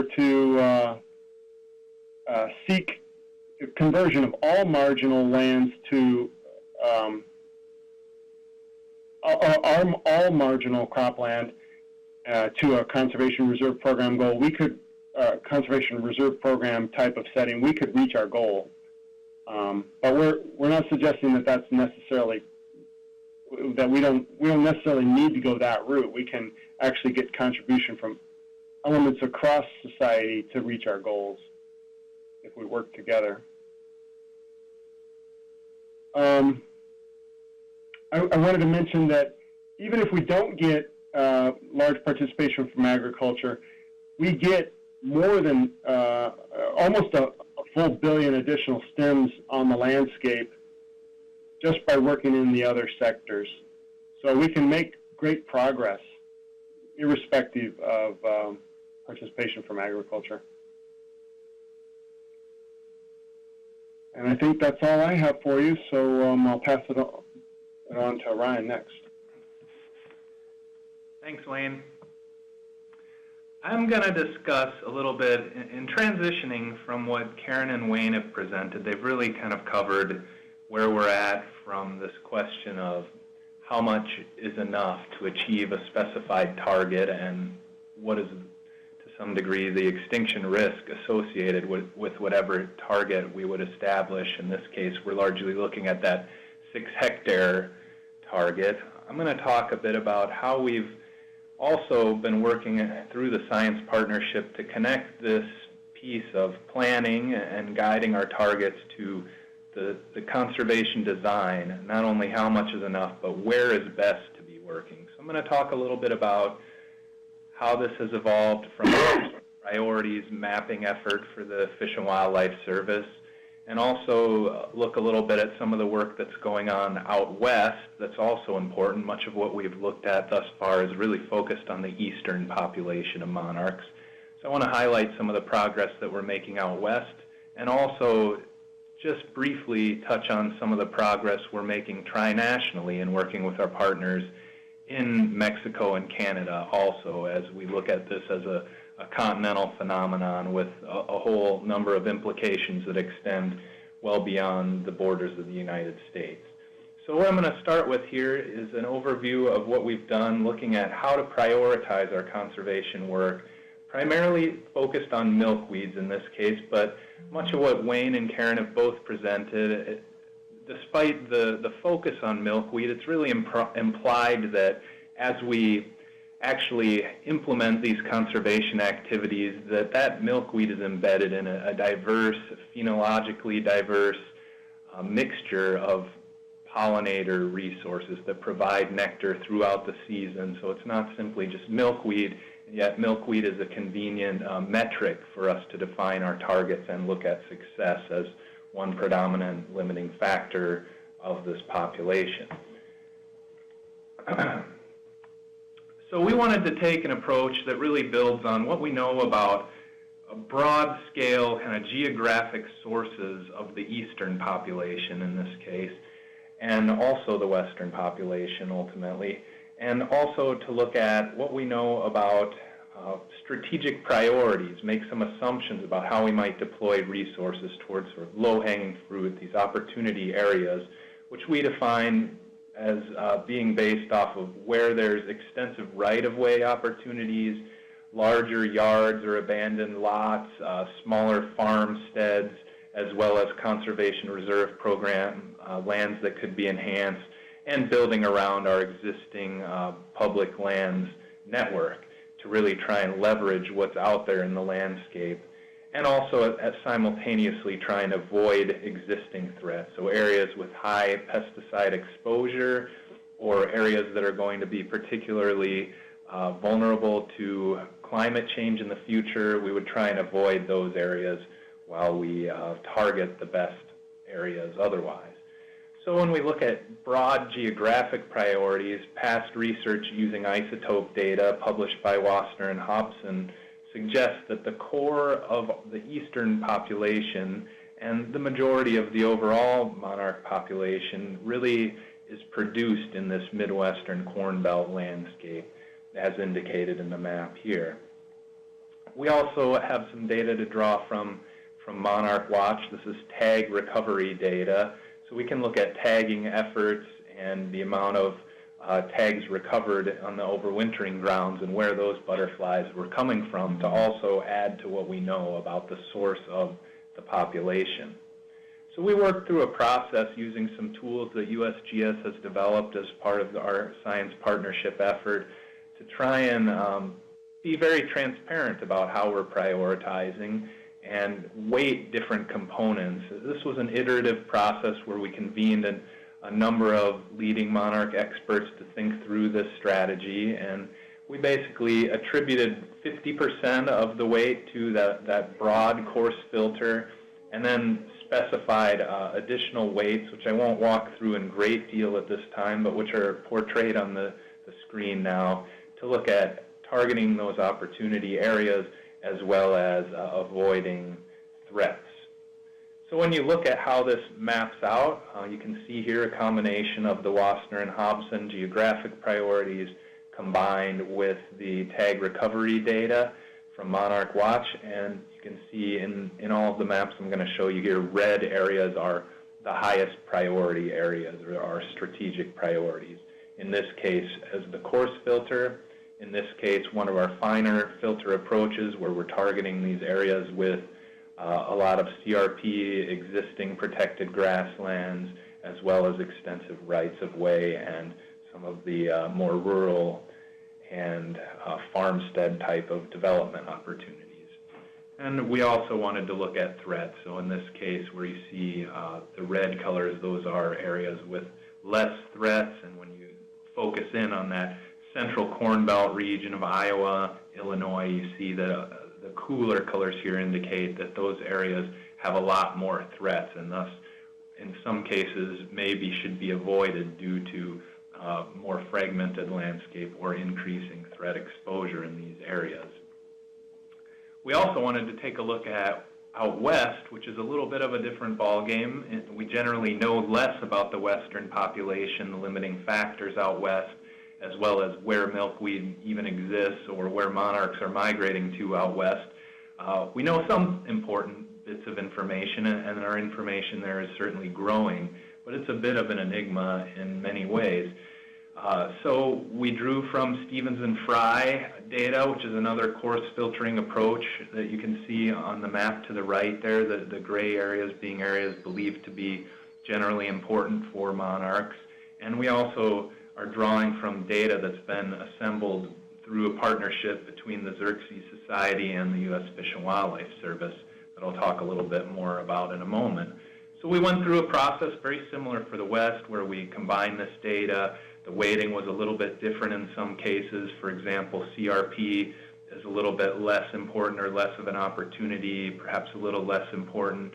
to seek conversion of all marginal lands to all marginal cropland to a Conservation Reserve Program goal, we could Conservation Reserve Program type of setting, we could reach our goal. But we're not suggesting that that's necessarily that we don't necessarily need to go that route. We can actually get contribution from elements across society to reach our goals if we work together. I wanted to mention that even if we don't get large participation from agriculture, we get more than almost a full billion additional stems on the landscape just by working in the other sectors. So we can make great progress irrespective of participation from agriculture. And I think that's all I have for you, so I'll pass it on to Ryan next. Thanks, Wayne. I'm going to discuss a little bit in transitioning from what Karen and Wayne have presented. They've really kind of covered where we're at from this question of how much is enough to achieve a specified target and what is, to some degree, the extinction risk associated with whatever target we would establish. In this case, we're largely looking at that 6-hectare target. I'm going to talk a bit about how we've also been working through the science partnership to connect this piece of planning and guiding our targets to the conservation design, not only how much is enough, but where is best to be working. So I'm going to talk a little bit about how this has evolved from a priorities mapping effort for the Fish and Wildlife Service, and also look a little bit at some of the work that's going on out west that's also important. Much of what we've looked at thus far is really focused on the eastern population of monarchs. So I want to highlight some of the progress that we're making out west, and also just briefly touch on some of the progress we're making trinationally in working with our partners in Mexico and Canada also, as we look at this as a continental phenomenon with a whole number of implications that extend well beyond the borders of the United States. So what I'm going to start with here is an overview of what we've done, looking at how to prioritize our conservation work, primarily focused on milkweeds in this case, but much of what Wayne and Karen have both presented, despite the focus on milkweed, it's really implied that as we actually implement these conservation activities, that milkweed is embedded in a diverse, phenologically diverse mixture of pollinator resources that provide nectar throughout the season. So it's not simply just milkweed, yet milkweed is a convenient metric for us to define our targets and look at success as one predominant limiting factor of this population. So we wanted to take an approach that really builds on what we know about a broad scale kind of geographic sources of the eastern population in this case, and also the western population ultimately, and also to look at what we know about strategic priorities, make some assumptions about how we might deploy resources towards sort of low-hanging fruit, these opportunity areas, which we define as being based off of where there's extensive right-of-way opportunities, larger yards or abandoned lots, smaller farmsteads, as well as conservation reserve program lands that could be enhanced, and building around our existing public lands network to really try and leverage what's out there in the landscape, and also simultaneously try and avoid existing threats. So areas with high pesticide exposure or areas that are going to be particularly vulnerable to climate change in the future, we would try and avoid those areas while we target the best areas otherwise. So when we look at broad geographic priorities, past research using isotope data published by Wassner and Hobson suggests that the core of the eastern population and the majority of the overall monarch population really is produced in this Midwestern Corn Belt landscape, as indicated in the map here. We also have some data to draw from Monarch Watch. This is tag recovery data. So we can look at tagging efforts and the amount of tags recovered on the overwintering grounds and where those butterflies were coming from to also add to what we know about the source of the population. So we worked through a process using some tools that USGS has developed as part of our science partnership effort to try and be very transparent about how we're prioritizing and weight different components. This was an iterative process where we convened a number of leading monarch experts to think through this strategy, and we basically attributed 50% of the weight to that broad coarse filter, and then specified additional weights, which I won't walk through in great deal at this time, but which are portrayed on the screen now, to look at targeting those opportunity areas as well as avoiding threats. So when you look at how this maps out, you can see here a combination of the Wassner and Hobson geographic priorities combined with the tag recovery data from Monarch Watch, and you can see in all of the maps I'm going to show you here, red areas are the highest priority areas, or our strategic priorities. In this case, as the coarse filter. In this case, one of our finer filter approaches where we're targeting these areas with a lot of CRP, existing protected grasslands, as well as extensive rights-of-way and some of the more rural and farmstead type of development opportunities. And we also wanted to look at threats. So in this case, where you see the red colors, those are areas with less threats. And when you focus in on that central Corn Belt region of Iowa, Illinois, you see the cooler colors here indicate that those areas have a lot more threats, and thus, in some cases, maybe should be avoided due to more fragmented landscape or increasing threat exposure in these areas. We also wanted to take a look at out west, which is a little bit of a different ballgame. We generally know less about the western population, the limiting factors out west, as well as where milkweed even exists or where monarchs are migrating to out west. We know some important bits of information, and our information there is certainly growing, but it's a bit of an enigma in many ways. So we drew from Stevens and Fry data, which is another coarse filtering approach that you can see on the map to the right there, the gray areas being areas believed to be generally important for monarchs. And we also are drawing from data that's been assembled through a partnership between the Xerxes Society and the U.S. Fish and Wildlife Service that I'll talk a little bit more about in a moment. So we went through a process very similar for the West where we combined this data. The weighting was a little bit different in some cases. For example, CRP is a little bit less important or less of an opportunity, perhaps a little less important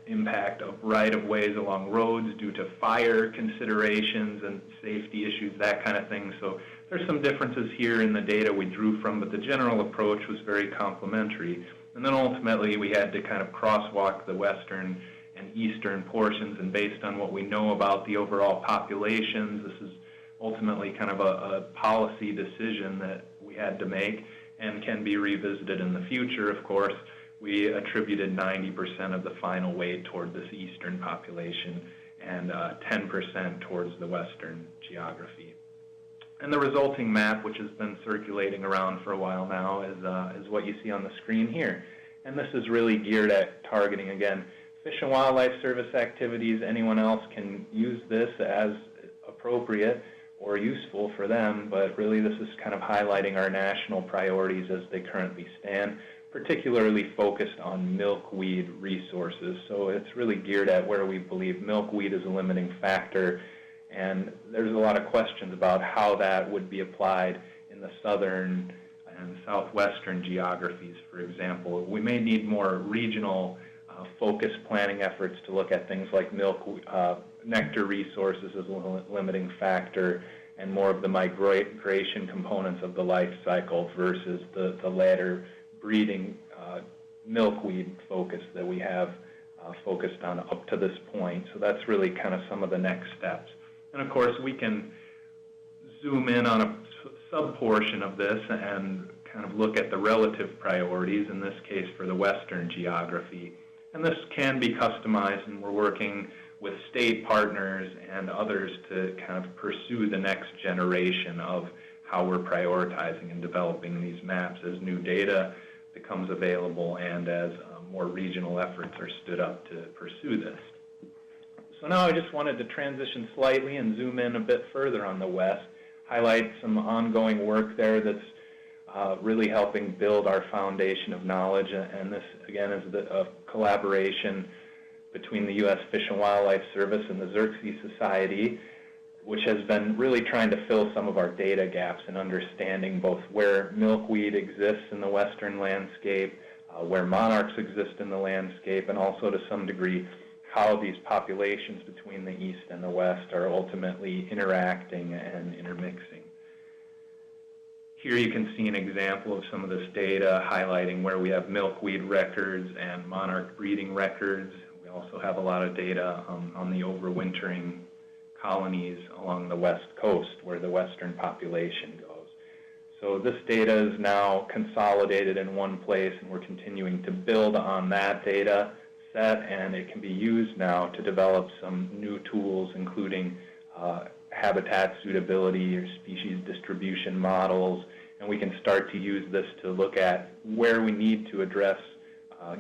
impact of right-of-ways along roads due to fire considerations and safety issues, that kind of thing. So there's some differences here in the data we drew from, but the general approach was very complementary. And then ultimately we had to kind of crosswalk the western and eastern portions, and based on what we know about the overall populations, this is ultimately kind of a policy decision that we had to make and can be revisited in the future, of course. We attributed 90% of the final weight toward this eastern population and 10% towards the western geography. And the resulting map, which has been circulating around for a while now, is what you see on the screen here. And this is really geared at targeting, again, Fish and Wildlife Service activities. Anyone else can use this as appropriate or useful for them, but really this is kind of highlighting our national priorities as they currently stand, particularly focused on milkweed resources. So it's really geared at where we believe milkweed is a limiting factor, and there's a lot of questions about how that would be applied in the southern and southwestern geographies, for example. We may need more regional focused planning efforts to look at things like nectar resources as a limiting factor and more of the migration components of the life cycle versus the latter breeding milkweed focus that we have focused on up to this point. So that's really kind of some of the next steps. And of course, we can zoom in on a sub-portion of this and kind of look at the relative priorities, in this case for the western geography. And this can be customized, and we're working with state partners and others to kind of pursue the next generation of how we're prioritizing and developing these maps as new data becomes available and as more regional efforts are stood up to pursue this. So now I just wanted to transition slightly and zoom in a bit further on the West, highlight some ongoing work there that's really helping build our foundation of knowledge. And this, again, is a collaboration between the U.S. Fish and Wildlife Service and the Xerces Society, which has been really trying to fill some of our data gaps in understanding both where milkweed exists in the western landscape, where monarchs exist in the landscape, and also to some degree how these populations between the east and the west are ultimately interacting and intermixing. Here you can see an example of some of this data highlighting where we have milkweed records and monarch breeding records. We also have a lot of data on the overwintering colonies along the west coast where the western population goes. So this data is now consolidated in one place, and we're continuing to build on that data set, and it can be used now to develop some new tools, including habitat suitability or species distribution models, and we can start to use this to look at where we need to address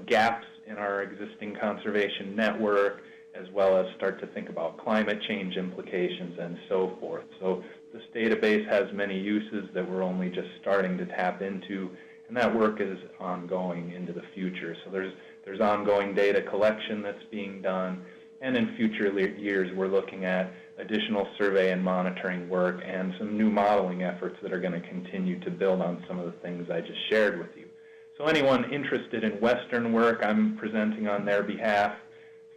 gaps in our existing conservation network, as well as start to think about climate change implications and so forth. So this database has many uses that we're only just starting to tap into, and that work is ongoing into the future. So there's ongoing data collection that's being done, and in future years we're looking at additional survey and monitoring work and some new modeling efforts that are going to continue to build on some of the things I just shared with you. So anyone interested in Western work, I'm presenting on their behalf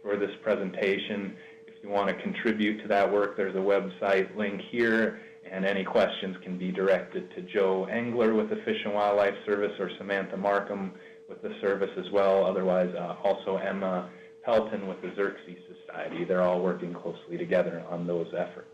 for this presentation. If you want to contribute to that work, there's a website link here, and any questions can be directed to Joe Engler with the Fish and Wildlife Service or Samantha Markham with the service as well. Otherwise, also Emma Pelton with the Xerces Society. They're all working closely together on those efforts.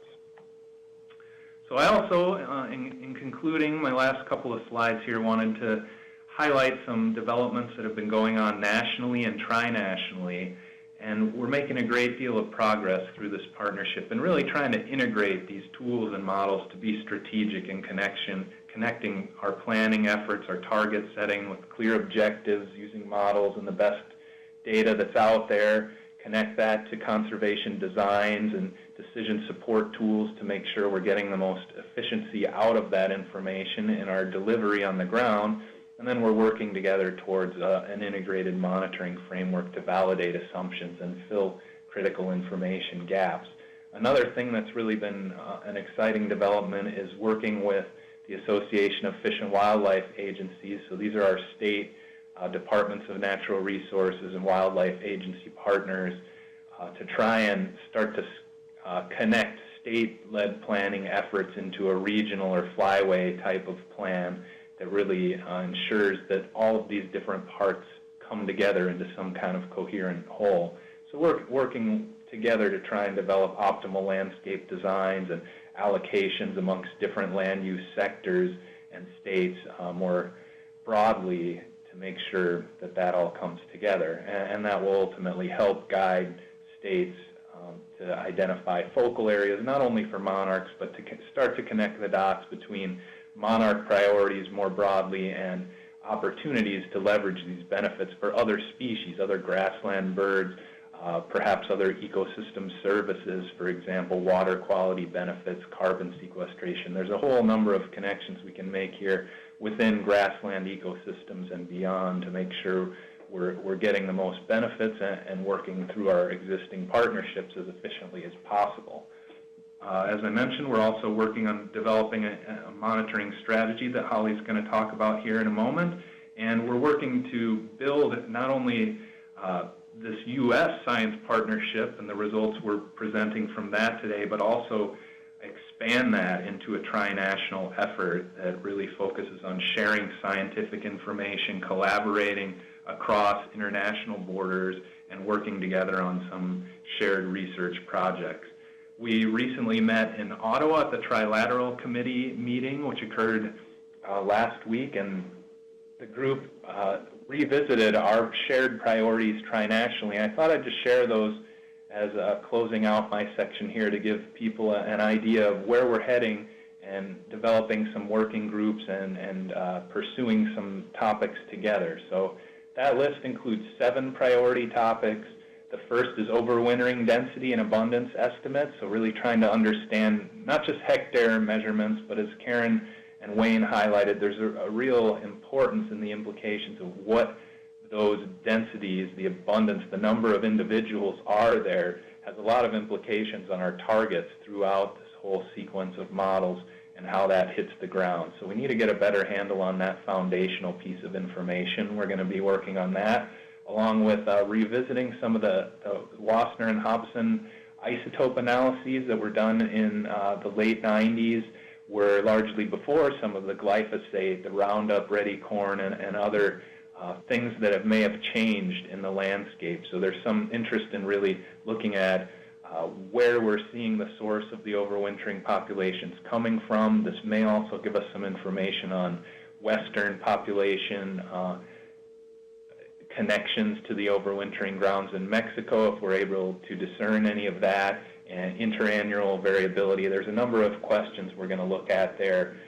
So I also, in concluding my last couple of slides here, wanted to highlight some developments that have been going on nationally and trinationally. And we're making a great deal of progress through this partnership and really trying to integrate these tools and models to be strategic in connecting our planning efforts, our target setting with clear objectives, using models and the best data that's out there, connect that to conservation designs and decision support tools to make sure we're getting the most efficiency out of that information in our delivery on the ground, And then we're working together towards an integrated monitoring framework to validate assumptions and fill critical information gaps. Another thing that's really been an exciting development is working with the Association of Fish and Wildlife Agencies. So these are our state departments of natural resources and wildlife agency partners to try and start to connect state-led planning efforts into a regional or flyway type of plan that really ensures that all of these different parts come together into some kind of coherent whole. So we're working together to try and develop optimal landscape designs and allocations amongst different land use sectors and states more broadly to make sure that that all comes together. And that will ultimately help guide states to identify focal areas, not only for monarchs, but to start to connect the dots between monarch priorities more broadly and opportunities to leverage these benefits for other species, other grassland birds, perhaps other ecosystem services, for example, water quality benefits, carbon sequestration. There's a whole number of connections we can make here within grassland ecosystems and beyond to make sure we're getting the most benefits and working through our existing partnerships as efficiently as possible. As I mentioned, we're also working on developing a monitoring strategy that Holly's going to talk about here in a moment. And we're working to build not only this U.S. science partnership and the results we're presenting from that today, but also expand that into a trinational effort that really focuses on sharing scientific information, collaborating across international borders, and working together on some shared research projects. We recently met in Ottawa at the Trilateral Committee meeting, which occurred last week, and the group revisited our shared priorities trinationally. I thought I'd just share those as closing out my section here to give people an idea of where we're heading and developing some working groups and pursuing some topics together. So that list includes 7 priority topics. The first is overwintering density and abundance estimates, so really trying to understand not just hectare measurements, but as Karen and Wayne highlighted, there's a real importance in the implications of what those densities, the abundance, the number of individuals are there, has a lot of implications on our targets throughout this whole sequence of models and how that hits the ground. So we need to get a better handle on that foundational piece of information. We're going to be working on that, along with revisiting some of the Wassner and Hobson isotope analyses that were done in the late 90s, were largely before some of the glyphosate, the Roundup Ready corn, and other things that may have changed in the landscape. So there's some interest in really looking at where we're seeing the source of the overwintering populations coming from. This may also give us some information on Western population connections to the overwintering grounds in Mexico, if we're able to discern any of that, and interannual variability. There's a number of questions we're going to look at there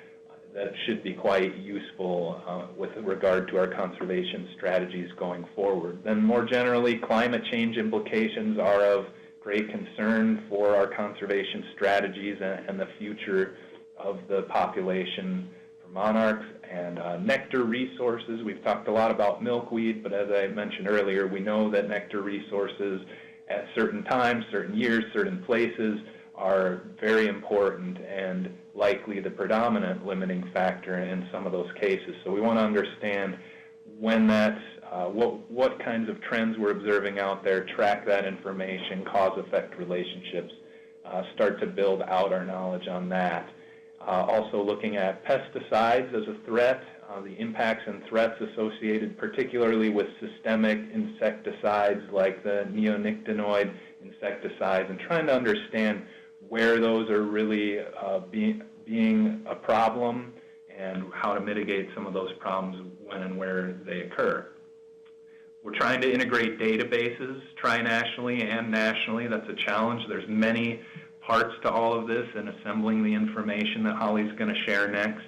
that should be quite useful with regard to our conservation strategies going forward. Then more generally, climate change implications are of great concern for our conservation strategies and the future of the population for monarchs. And nectar resources, we've talked a lot about milkweed, but as I mentioned earlier, we know that nectar resources at certain times, certain years, certain places are very important and likely the predominant limiting factor in some of those cases. So we want to understand when that's, what kinds of trends we're observing out there, track that information, cause-effect relationships, start to build out our knowledge on that. Also looking at pesticides as a threat, the impacts and threats associated particularly with systemic insecticides like the neonicotinoid insecticides, and trying to understand where those are really being a problem and how to mitigate some of those problems when and where they occur. We're trying to integrate databases trinationally and nationally. That's a challenge. There's many parts to all of this, and assembling the information that Holly's going to share next,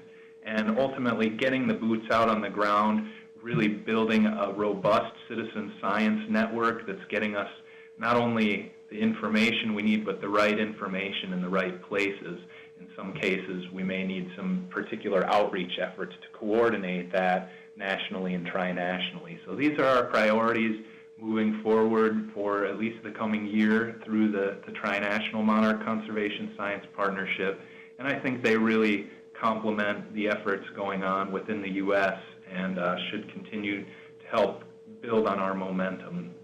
and ultimately getting the boots out on the ground, really building a robust citizen science network that's getting us not only the information we need, but the right information in the right places. In some cases, we may need some particular outreach efforts to coordinate that nationally and trinationally. So these are our priorities moving forward for at least the coming year through the Trinational Monarch Conservation Science Partnership. And I think they really complement the efforts going on within the U.S. and should continue to help build on our momentum.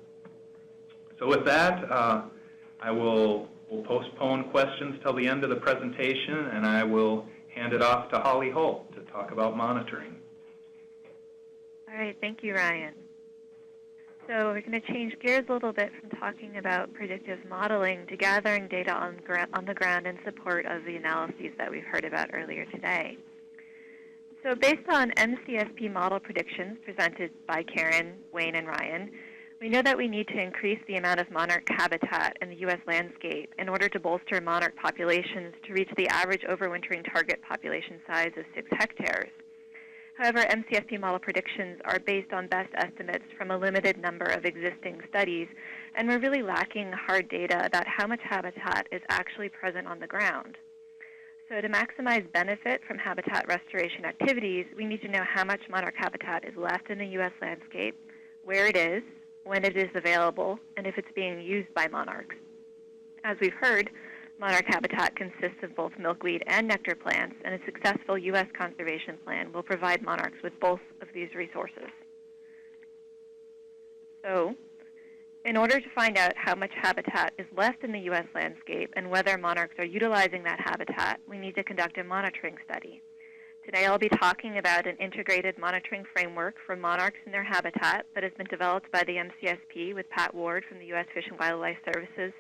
So with that, we'll postpone questions till the end of the presentation, and I will hand it off to Holly Holt to talk about monitoring. All right, thank you, Ryan. So we're going to change gears a little bit from talking about predictive modeling to gathering data on the ground in support of the analyses that we've heard about earlier today. So based on MCSP model predictions presented by Karen, Wayne, and Ryan, we know that we need to increase the amount of monarch habitat in the U.S. landscape in order to bolster monarch populations to reach the average overwintering target population size of 6 hectares. However, MCSP model predictions are based on best estimates from a limited number of existing studies, and we're really lacking hard data about how much habitat is actually present on the ground. So to maximize benefit from habitat restoration activities, we need to know how much monarch habitat is left in the U.S. landscape, where it is, when it is available, and if it's being used by monarchs. As we've heard, monarch habitat consists of both milkweed and nectar plants, and a successful U.S. conservation plan will provide monarchs with both of these resources. So, in order to find out how much habitat is left in the U.S. landscape and whether monarchs are utilizing that habitat, we need to conduct a monitoring study. Today I'll be talking about an integrated monitoring framework for monarchs and their habitat that has been developed by the MCSP with Pat Ward from the U.S. Fish and Wildlife Services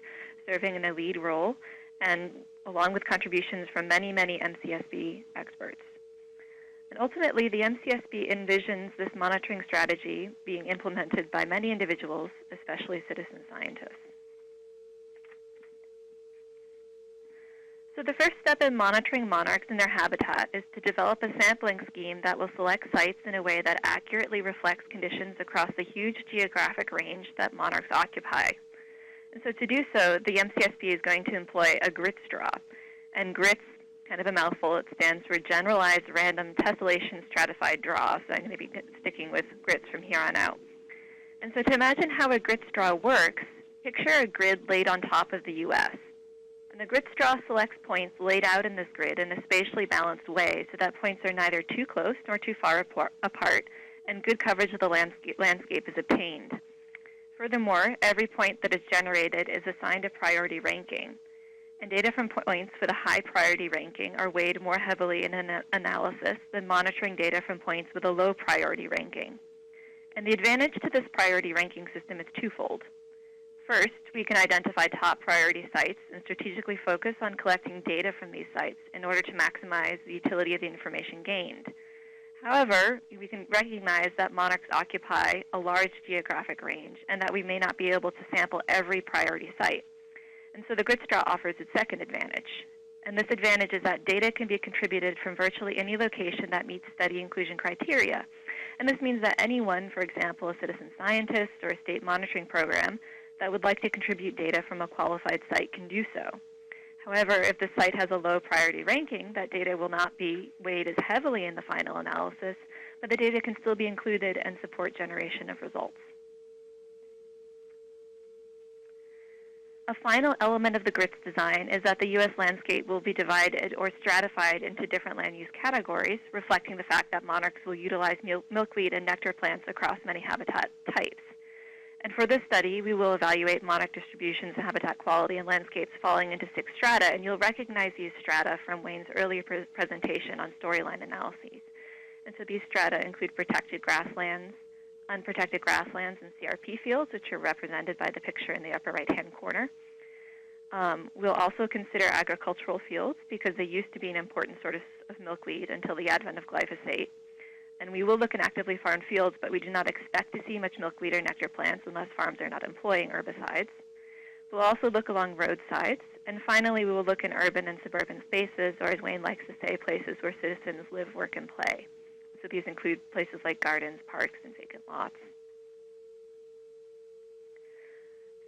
serving in a lead role, and along with contributions from many, many MCSP experts. And ultimately, the MCSP envisions this monitoring strategy being implemented by many individuals, especially citizen scientists. So the first step in monitoring monarchs and their habitat is to develop a sampling scheme that will select sites in a way that accurately reflects conditions across the huge geographic range that monarchs occupy. And so to do so, the MCSP is going to employ a GRITS draw. And GRITS, kind of a mouthful, it stands for Generalized Random Tessellation Stratified Draw. So I'm going to be sticking with GRITS from here on out. And so to imagine how a GRITS draw works, picture a grid laid on top of the U.S. And the GRITS draw selects points laid out in this grid in a spatially balanced way so that points are neither too close nor too far apart, and good coverage of the landscape is obtained. Furthermore, every point that is generated is assigned a priority ranking, and data from points with a high priority ranking are weighed more heavily in an analysis than monitoring data from points with a low priority ranking. And the advantage to this priority ranking system is twofold. First, we can identify top priority sites and strategically focus on collecting data from these sites in order to maximize the utility of the information gained. However, we can recognize that monarchs occupy a large geographic range and that we may not be able to sample every priority site. And so the GRITS draw offers its second advantage. And this advantage is that data can be contributed from virtually any location that meets study inclusion criteria. And this means that anyone, for example, a citizen scientist or a state monitoring program, that would like to contribute data from a qualified site can do so. However, if the site has a low priority ranking, that data will not be weighed as heavily in the final analysis, but the data can still be included and support generation of results. A final element of the GRITS design is that the U.S. landscape will be divided or stratified into different land use categories, reflecting the fact that monarchs will utilize milkweed and nectar plants across many habitat types. And for this study, we will evaluate monarch distributions and habitat quality in landscapes falling into 6 strata, and you'll recognize these strata from Wayne's earlier presentation on storyline analyses. And so these strata include protected grasslands, unprotected grasslands, and CRP fields, which are represented by the picture in the upper right-hand corner. We'll also consider agricultural fields because they used to be an important source of milkweed until the advent of glyphosate. And we will look in actively farmed fields, but we do not expect to see much milkweed or nectar plants unless farms are not employing herbicides. We'll also look along roadsides. And finally, we will look in urban and suburban spaces, or as Wayne likes to say, places where citizens live, work, and play. So these include places like gardens, parks, and vacant lots.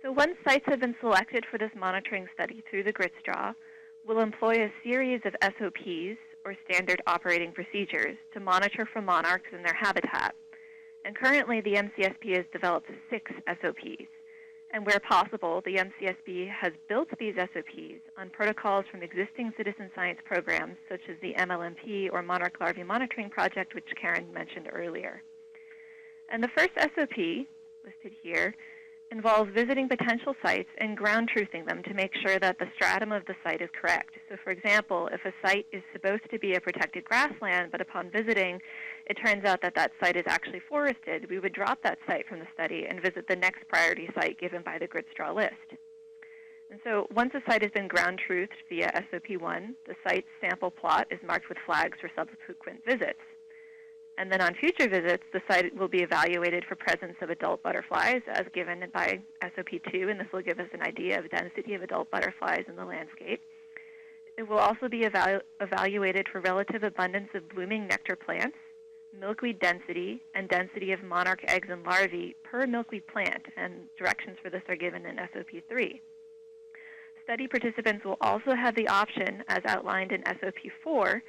So once sites have been selected for this monitoring study through the GRITS draw, we'll employ a series of SOPs, or standard operating procedures to monitor for monarchs in their habitat. And currently, the MCSP has developed 6 SOPs. And where possible, the MCSP has built these SOPs on protocols from existing citizen science programs, such as the MLMP or Monarch Larvae Monitoring Project, which Karen mentioned earlier. And the first SOP, listed here, involves visiting potential sites and ground truthing them to make sure that the stratum of the site is correct. So for example, if a site is supposed to be a protected grassland, but upon visiting, it turns out that that site is actually forested, we would drop that site from the study and visit the next priority site given by the grid straw list. And so once a site has been ground truthed via SOP1, the site's sample plot is marked with flags for subsequent visits. And then on future visits, the site will be evaluated for presence of adult butterflies as given by SOP2, and this will give us an idea of density of adult butterflies in the landscape. It will also be evaluated for relative abundance of blooming nectar plants, milkweed density, and density of monarch eggs and larvae per milkweed plant, and directions for this are given in SOP3. Study participants will also have the option, as outlined in SOP4,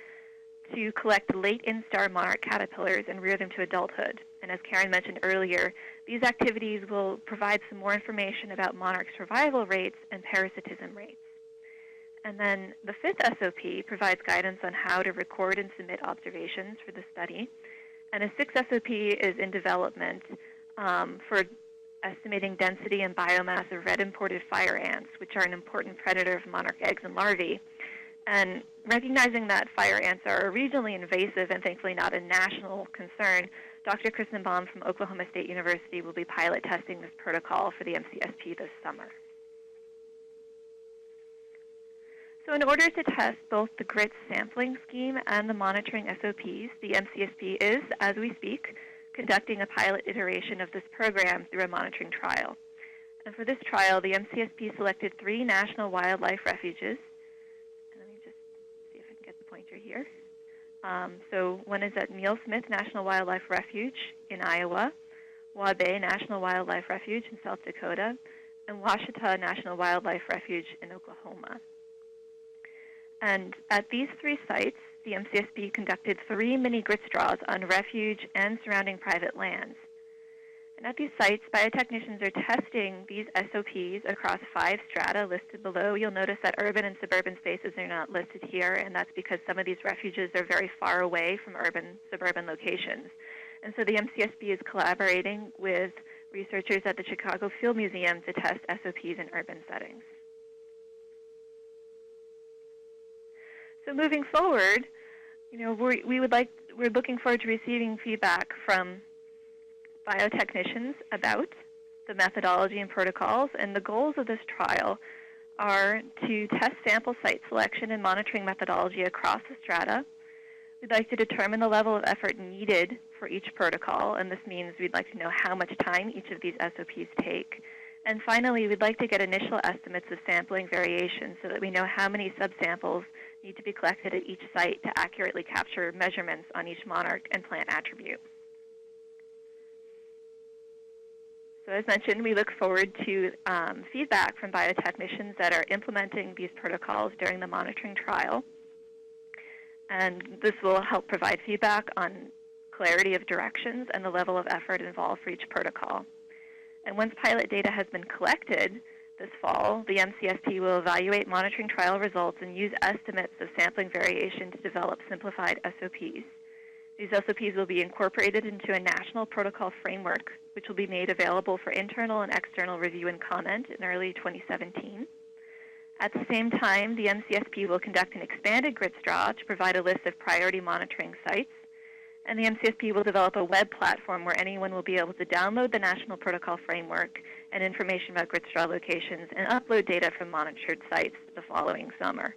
to collect late instar monarch caterpillars and rear them to adulthood. And as Karen mentioned earlier, these activities will provide some more information about monarch survival rates and parasitism rates. And then the 5th SOP provides guidance on how to record and submit observations for the study. And a 6th SOP is in development for estimating density and biomass of red imported fire ants, which are an important predator of monarch eggs and larvae. And recognizing that fire ants are regionally invasive and thankfully not a national concern, Dr. Kristenbaum from Oklahoma State University will be pilot testing this protocol for the MCSP this summer. So in order to test both the GRIT sampling scheme and the monitoring SOPs, the MCSP is, as we speak, conducting a pilot iteration of this program through a monitoring trial. And for this trial, the MCSP selected 3 national wildlife refuges. Let me just see if I can get the pointer here. So one is at Neal Smith National Wildlife Refuge in Iowa, Waubay National Wildlife Refuge in South Dakota, and Washita National Wildlife Refuge in Oklahoma. And at these 3 sites, the MCSP conducted 3 mini grit straws on refuge and surrounding private lands. And at these sites, biotechnicians are testing these SOPs across 5 strata listed below. You'll notice that urban and suburban spaces are not listed here, and that's because some of these refuges are very far away from urban, suburban locations. And so the MCSP is collaborating with researchers at the Chicago Field Museum to test SOPs in urban settings. So moving forward, we're looking forward to receiving feedback from biotechnicians about the methodology and protocols, and the goals of this trial are to test sample site selection and monitoring methodology across the strata. We'd like to determine the level of effort needed for each protocol, and this means we'd like to know how much time each of these SOPs take. And finally, we'd like to get initial estimates of sampling variation so that we know how many subsamples need to be collected at each site to accurately capture measurements on each monarch and plant attribute. So as mentioned, we look forward to feedback from biotechnicians that are implementing these protocols during the monitoring trial. And this will help provide feedback on clarity of directions and the level of effort involved for each protocol. And once pilot data has been collected this fall, the MCSP will evaluate monitoring trial results and use estimates of sampling variation to develop simplified SOPs. These SOPs will be incorporated into a national protocol framework, which will be made available for internal and external review and comment in early 2017. At the same time, the MCSP will conduct an expanded grid straw to provide a list of priority monitoring sites, and the MCSP will develop a web platform where anyone will be able to download the National Protocol Framework and information about grid straw locations and upload data from monitored sites the following summer,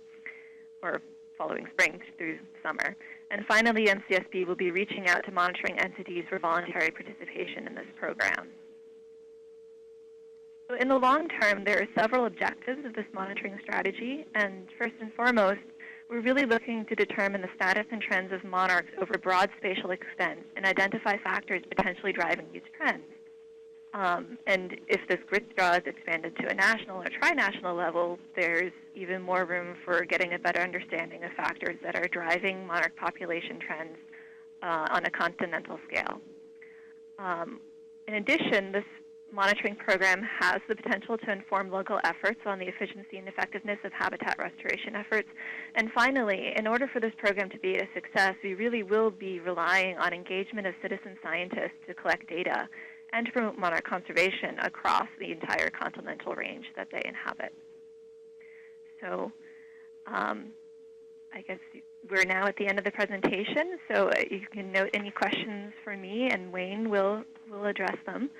or following spring through summer. And finally, MCSP will be reaching out to monitoring entities for voluntary participation in this program. So in the long term, there are several objectives of this monitoring strategy, and first and foremost, we're really looking to determine the status and trends of monarchs over broad spatial extent and identify factors potentially driving these trends. And if this grid straw is expanded to a national or trinational level, there's even more room for getting a better understanding of factors that are driving monarch population trends on a continental scale. In addition, this monitoring program has the potential to inform local efforts on the efficiency and effectiveness of habitat restoration efforts. And finally, in order for this program to be a success, we really will be relying on engagement of citizen scientists to collect data and to promote monarch conservation across the entire continental range that they inhabit. So I guess we're now at the end of the presentation, so you can note any questions for me, and Wayne will address them.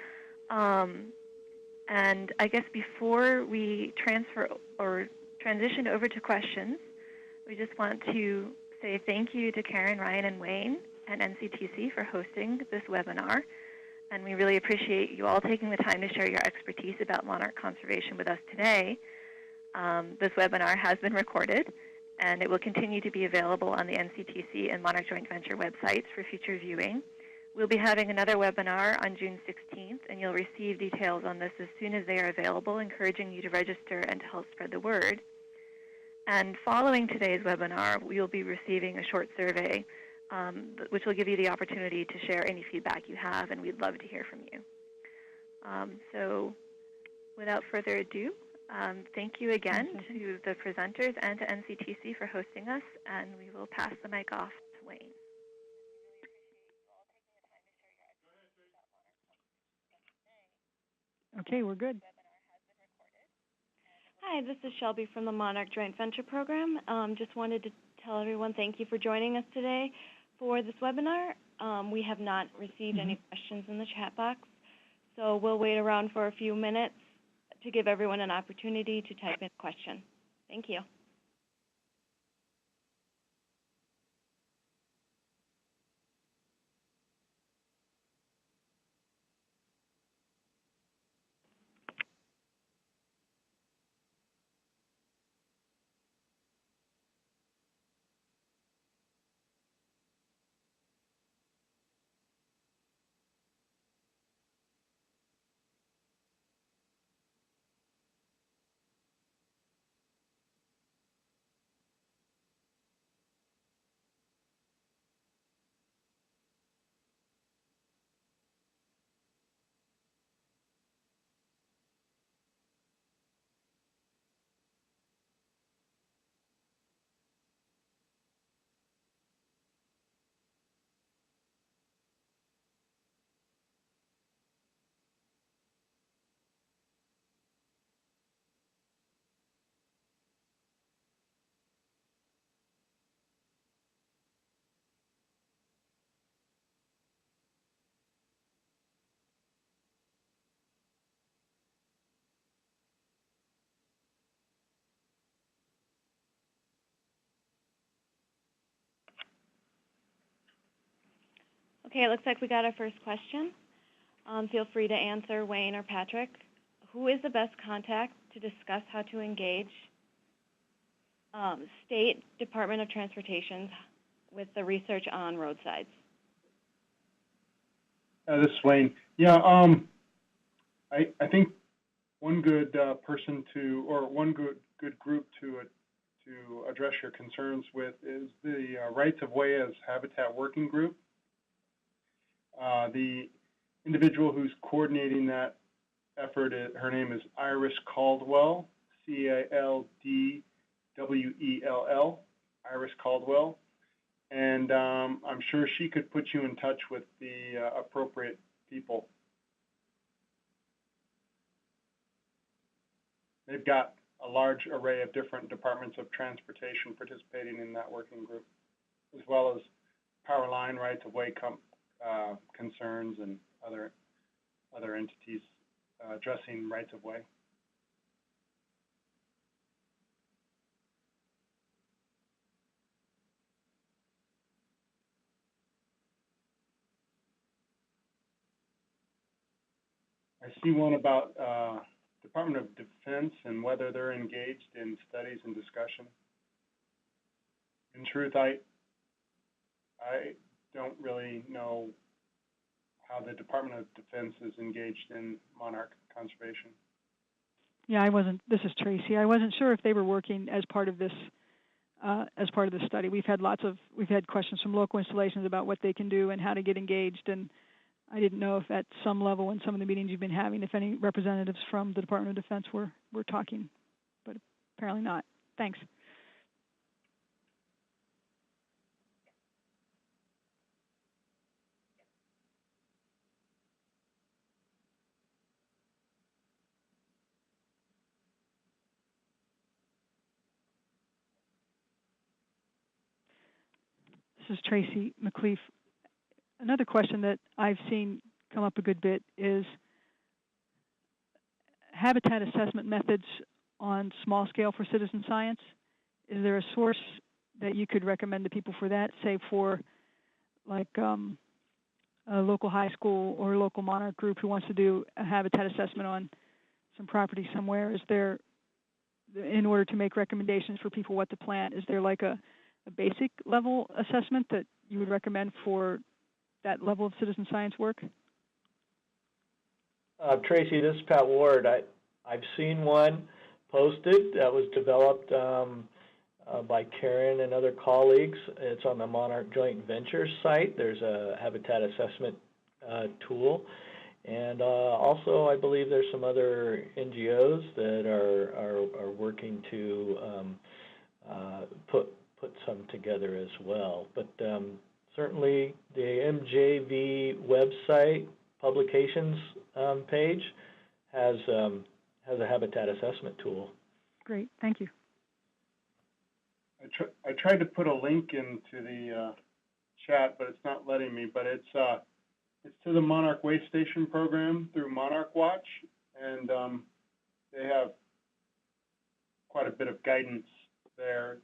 And I guess before we transfer or transition over to questions, we just want to say thank you to Karen, Ryan, and Wayne and NCTC for hosting this webinar. And we really appreciate you all taking the time to share your expertise about monarch conservation with us today. This webinar has been recorded, and it will continue to be available on the NCTC and Monarch Joint Venture websites for future viewing. We'll be having another webinar on June 16th, and you'll receive details on this as soon as they are available, encouraging you to register and to help spread the word. And following today's webinar, we'll be receiving a short survey, which will give you the opportunity to share any feedback you have, and we'd love to hear from you. So without further ado, thank you again to the presenters and to NCTC for hosting us, and we will pass the mic off to Wayne. Okay, we're good. Hi, this is Shelby from the Monarch Joint Venture Program. Just wanted to tell everyone thank you for joining us today for this webinar. We have not received any questions in the chat box, so we'll wait around for a few minutes to give everyone an opportunity to type in a question. Thank you. Okay, it looks like we got our first question. Feel free to answer, Wayne or Patrick. Who is the best contact to discuss how to engage State Department of Transportation with the research on roadsides? This is Wayne. Yeah, I think one good person to, or one good group to address your concerns with is the Rights of Way as Habitat Working Group. The individual who's coordinating that effort, her name is Iris Caldwell, C-A-L-D-W-E-L-L, Iris Caldwell. And I'm sure she could put you in touch with the appropriate people. They've got a large array of different departments of transportation participating in that working group, as well as power line rights of way concerns and other entities addressing rights of way. I see one about Department of Defense and whether they're engaged in studies and discussion. In truth, I don't really know how the Department of Defense is engaged in monarch conservation. Yeah, this is Tracy. I wasn't sure if they were working as part of this study. We've had questions from local installations about what they can do and how to get engaged, and I didn't know if at some level in some of the meetings you've been having, if any representatives from the Department of Defense were talking, but apparently not. Thanks. This is Tracy McLeaf. Another question that I've seen come up a good bit is habitat assessment methods on small scale for citizen science. Is there a source that you could recommend to people for that, say for like a local high school or a local monarch group who wants to do a habitat assessment on some property somewhere? Is there, in order to make recommendations for people what to plant, is there like a basic level assessment that you would recommend for that level of citizen science work? Tracy, this is Pat Ward. I've seen one posted that was developed by Karen and other colleagues. It's on the Monarch Joint Ventures site. There's a habitat assessment tool. And also, I believe there's some other NGOs that are working to put some together as well. But certainly the MJV website publications page has a habitat assessment tool. Great, thank you. I tried to put a link into the chat, but it's not letting me. But it's to the Monarch Waste Station program through Monarch Watch, and they have quite a bit of guidance there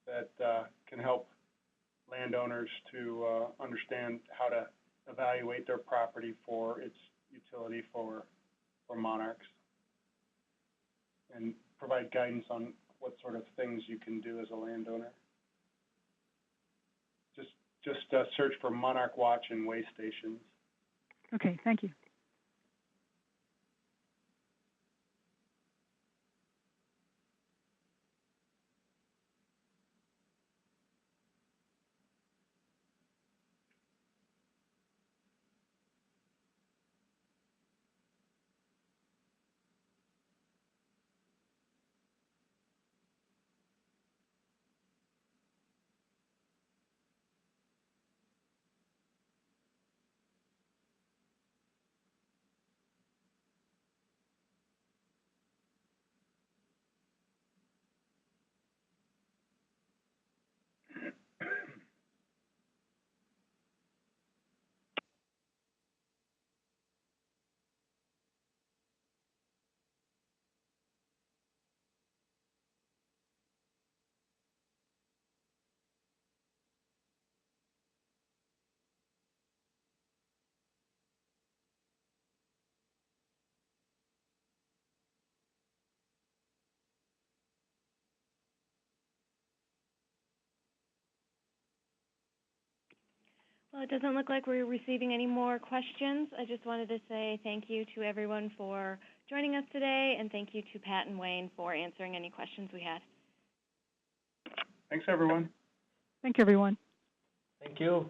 that can help landowners to understand how to evaluate their property for its utility for monarchs, and provide guidance on what sort of things you can do as a landowner. Just search for Monarch Watch and waste stations. Okay, thank you. Well, it doesn't look like we're receiving any more questions. I just wanted to say thank you to everyone for joining us today, and thank you to Pat and Wayne for answering any questions we had. Thanks, everyone. Thank you, everyone. Thank you.